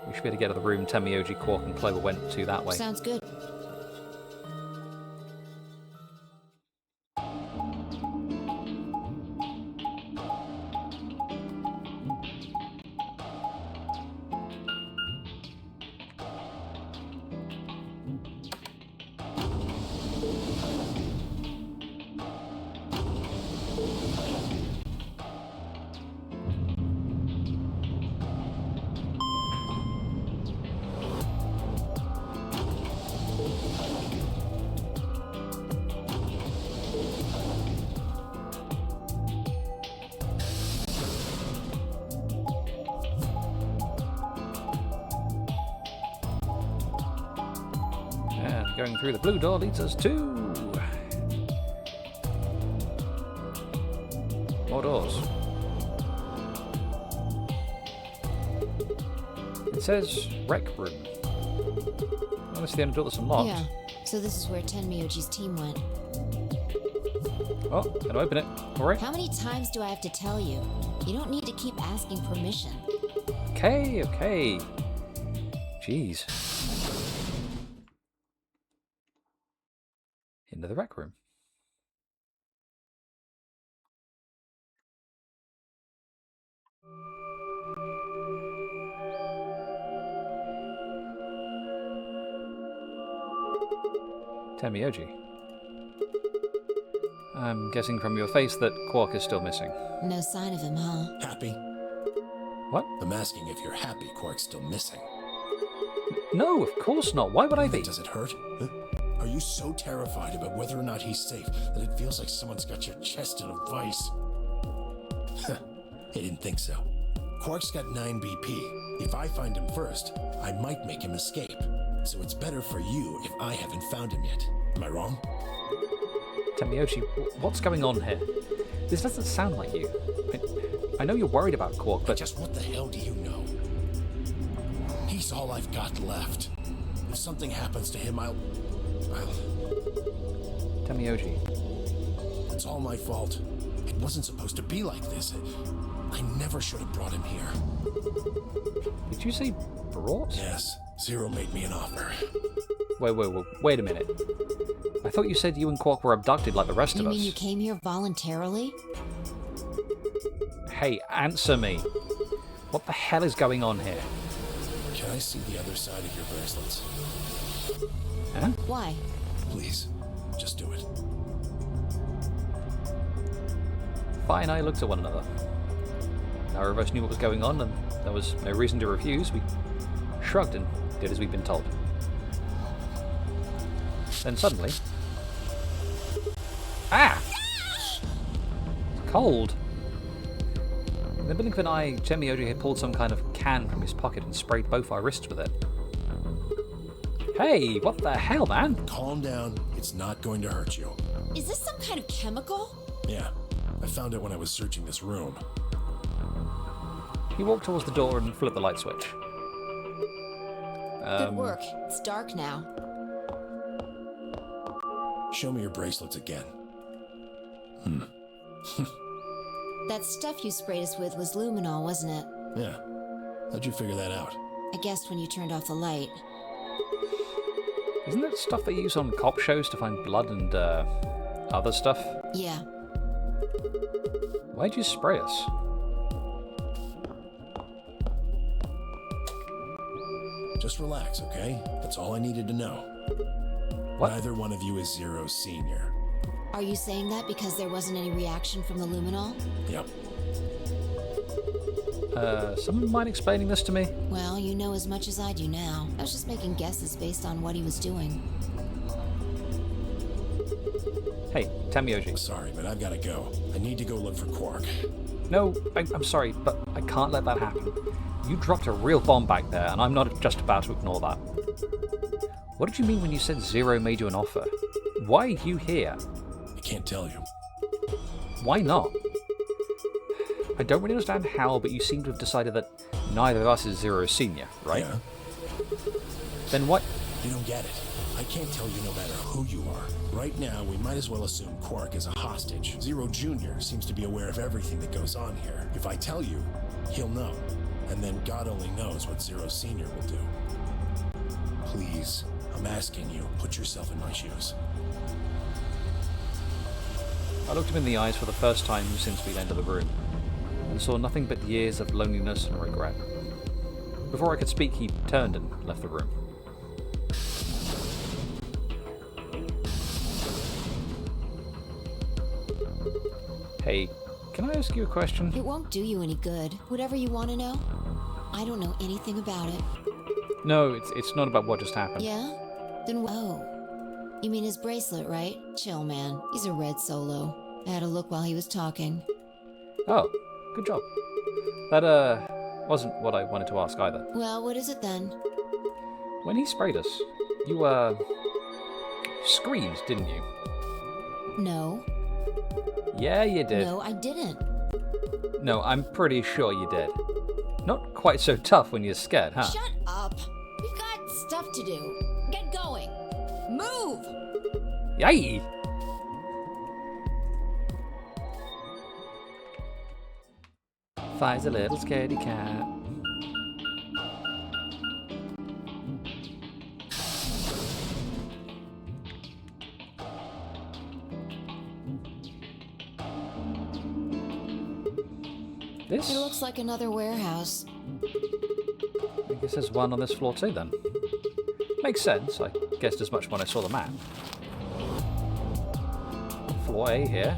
We should be able to get to the room Tenmyoji, Quark and Clover went to that way. Sounds good. Going through the blue door leads us to... more doors. It says rec room. Well, that's the only door that's unlocked. Yeah, so this is where Tenmyoji's team went. Oh, gotta open it. Alright. How many times do I have to tell you? You don't need to keep asking permission. Okay. Jeez. Into the rec room. Tenmyoji. I'm guessing from your face that Quark is still missing. No sign of him, huh? Happy? What? I'm asking if you're happy Quark's still missing. No, of course not. Why would I be? Does it hurt? Huh? Are you so terrified about whether or not he's safe that it feels like someone's got your chest in a vice? I didn't think so. Quark's got 9 BP. If I find him first, I might make him escape. So it's better for you if I haven't found him yet. Am I wrong? Tenmyoji, what's going on here? This doesn't sound like you. I know you're worried about Quark, but... Just what the hell do you know? He's all I've got left. If something happens to him, I'll... Tenmyoji. It's all my fault. It wasn't supposed to be like this. I never should have brought him here. Did you say brought? Yes. Zero made me an offer. Wait a minute. I thought you said you and Quark were abducted like the rest of us. You mean you came here voluntarily? Hey, answer me. What the hell is going on here? Can I see the other side of your bracelets? Huh? Why? Please, just do it. Fi and I looked at one another. Neither of us knew what was going on, and there was no reason to refuse. We shrugged and did as we'd been told. Then suddenly... Ah! It's cold. In the blink of an eye, Chemioji had pulled some kind of can from his pocket and sprayed both our wrists with it. Hey, what the hell, man? Calm down. It's not going to hurt you. Is this some kind of chemical? Yeah, I found it when I was searching this room. He walked towards the door and flipped the light switch. Good work. It's dark now. Show me your bracelets again. That stuff you sprayed us with was luminol, wasn't it? Yeah. How'd you figure that out? I guessed when you turned off the light. Isn't that stuff they use on cop shows to find blood and other stuff? Yeah. Why'd you spray us? Just relax, okay? That's all I needed to know. What? Neither one of you is Zero Senior. Are you saying that because there wasn't any reaction from the luminol? Yep. Someone mind explaining this to me? Well, you know as much as I do now. I was just making guesses based on what he was doing. Hey, Tamioji. Sorry, but I've got to go. I need to go look for Quark. No, I'm sorry, but I can't let that happen. You dropped a real bomb back there, and I'm not just about to ignore that. What did you mean when you said Zero made you an offer? Why are you here? I can't tell you. Why not? I don't really understand how, but you seem to have decided that neither of us is Zero Senior, right? Yeah. Then what? You don't get it. I can't tell you no matter who you are. Right now, we might as well assume Quark is a hostage. Zero Jr. seems to be aware of everything that goes on here. If I tell you, he'll know. And then God only knows what Zero Senior will do. Please, I'm asking you, put yourself in my shoes. I looked him in the eyes for the first time since we'd entered the room, and saw nothing but years of loneliness and regret. Before I could speak, he turned and left the room. Hey, can I ask you a question? It won't do you any good. Whatever you want to know? I don't know anything about it. No, it's not about what just happened. Yeah? Then oh. You mean his bracelet, right? Chill, man. He's a red solo. I had a look while he was talking. Oh, good job. That, wasn't what I wanted to ask either. Well, what is it then? When he sprayed us, you, screamed, didn't you? No. Yeah, you did. No, I didn't. No, I'm pretty sure you did. Not quite so tough when you're scared, huh? Shut up. We've got stuff to do. Get going. Move! Yay! Fi's a little scaredy cat. This? It looks like another warehouse. I guess there's one on this floor too then. Makes sense, I guessed as much when I saw the map. Floor A here,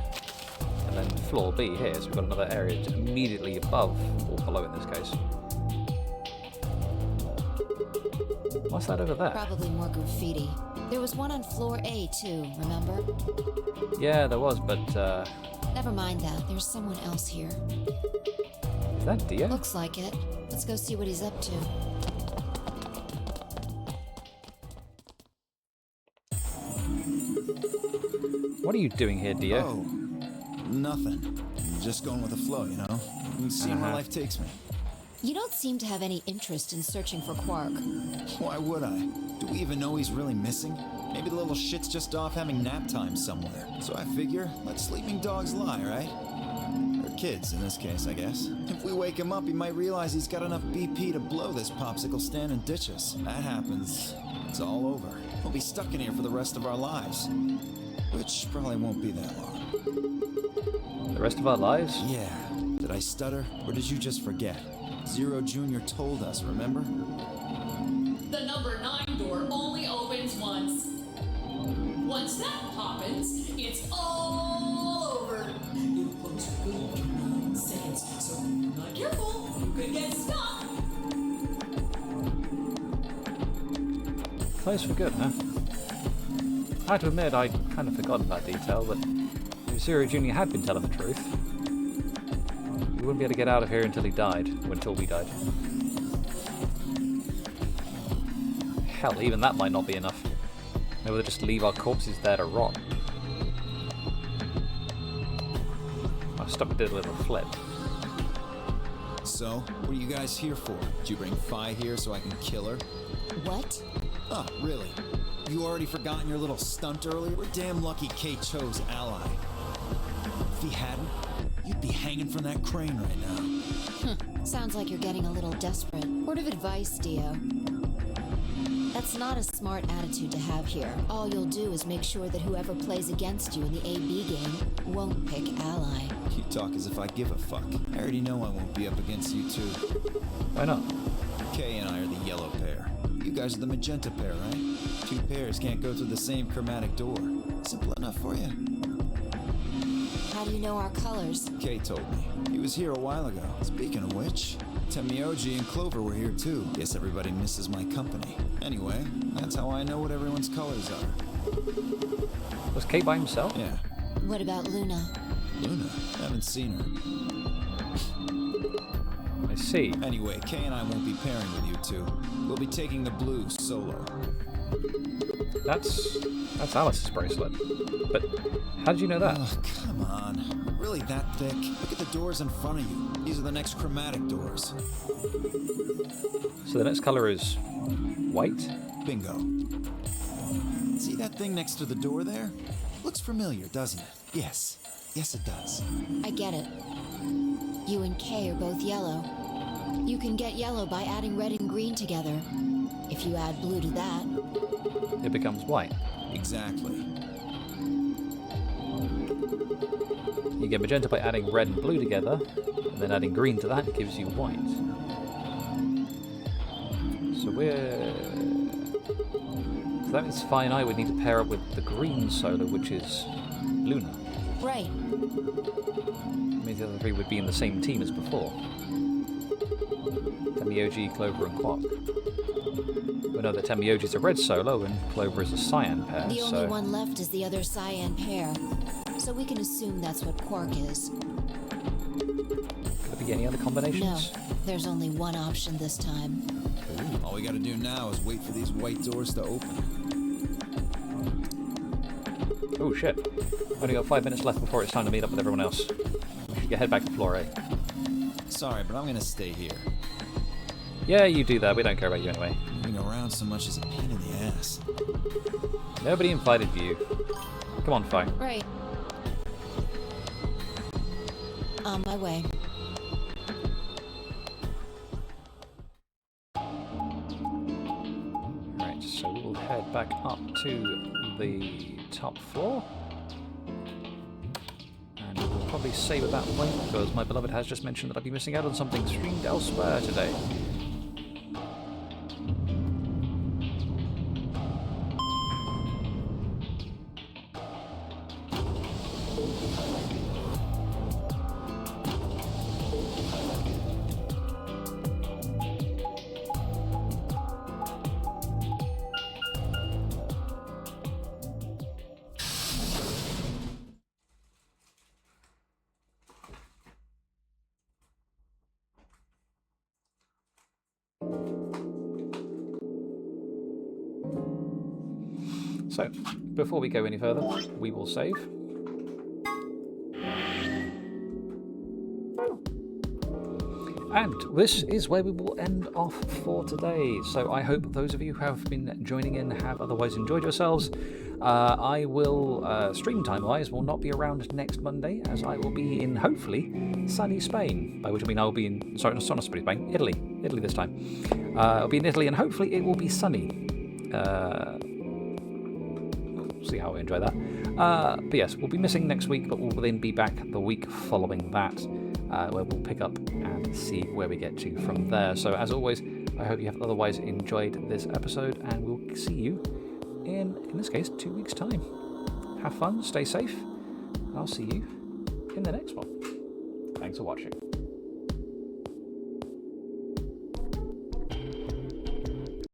and then floor B here, so we've got another area immediately above, or below in this case. What's that over there? Probably more graffiti. There was one on floor A too, remember? Yeah, there was, but Never mind that. There's someone else here. is that Dio? Looks like it. Let's go see what he's up to. What are you doing here, Dio? Oh, nothing. Just going with the flow, you know? You see where life takes me. You don't seem to have any interest in searching for Quark. Why would I? Do we even know he's really missing? Maybe the little shit's just off having nap time somewhere. So I figure, let sleeping dogs lie, right? Or kids, in this case, I guess. If we wake him up, he might realize he's got enough BP to blow this popsicle stand and ditch us. That happens, it's all over. We'll be stuck in here for the rest of our lives. Which probably won't be that long. The rest of our lives? Yeah. Did I stutter, or did you just forget? Zero Jr. told us, remember? The number 9 door only opens once. Once that happens, it's all over. It'll close for good after 9 seconds, so if you're not careful, you could get stuck. Close for good, huh? I have to admit, I'd kind of forgotten that detail, but if Zero Jr. had been telling the truth, wouldn't be able to get out of here until he died, or until we died. Hell, even that might not be enough. Maybe we'll just leave our corpses there to rot. My stomach did a little flip. So, what are you guys here for? Did you bring Fi here so I can kill her? What? Oh, really? You already forgotten your little stunt earlier? We're damn lucky Kay chose ally. If he hadn't, you'd be hanging from that crane right now. Sounds like you're getting a little desperate. Word of advice, Dio. That's not a smart attitude to have here. All you'll do is make sure that whoever plays against you in the AB game won't pick ally. You talk as if I give a fuck. I already know I won't be up against you two. Why not? Kay and I are the yellow pair. You guys are the magenta pair, right? Two pairs can't go through the same chromatic door. Simple enough for you. How do you know our colors? Kay told me. He was here a while ago. Speaking of which, Temioji and Clover were here too. Guess everybody misses my company. Anyway, that's how I know what everyone's colors are. Was Kate by himself? Yeah. What about Luna? Luna? Haven't seen her. I see. Anyway, Kay and I won't be pairing with you two. We'll be taking the blue solo. That's Alice's bracelet. But how did you know that? Oh, come on. Really that thick? Look at the doors in front of you. These are the next chromatic doors. So the next color is white? Bingo. See that thing next to the door there? Looks familiar, doesn't it? Yes. Yes, it does. I get it. You and Kay are both yellow. You can get yellow by adding red and green together. If you add blue to that, It becomes white. Exactly. You get magenta by adding red and blue together, and then adding green to that gives you white. So that means Fi and I would need to pair up with the green solo, which is Luna. right. It means the other three would be in the same team as before. Temioji, Clover, and Quark. We know that Temioji's a red solo and Clover is a cyan pair, The so... only one left is the other cyan pair. So we can assume that's what Quark is. Could there be any other No, combinations? there's only one option this time. All we gotta do now is wait for these white doors to open. Oh shit. Only got 5 minutes left before it's time to meet up with everyone else. We should head back to floor A. Sorry, but I'm gonna stay here. Yeah, you do that. We don't care about you anyway. Moving around so much is a pain in the ass. Nobody invited you. Come on, Fi. Right. On my way. Right, so we'll head back up to the top floor. And we'll probably save at that point because my beloved has just mentioned that I'd be missing out on something streamed elsewhere today. So, before we go any further, we will save. And this is where we will end off for today. So I hope those of you who have been joining in have otherwise enjoyed yourselves. I will, stream time-wise, will not be around next Monday, as I will be in, hopefully, sunny Spain. By which I mean I will be in, sorry, not sunny Spain, Italy. Italy this time. I'll be in Italy, and hopefully it will be sunny. We'll see how I enjoy that. But yes, we'll be missing next week, but we'll then be back the week following that, where we'll pick up and see where we get to from there. So as always, I hope you have otherwise enjoyed this episode, and we'll see you in this case, 2 weeks' time. Have fun, stay safe, and I'll see you in the next one. Thanks for watching.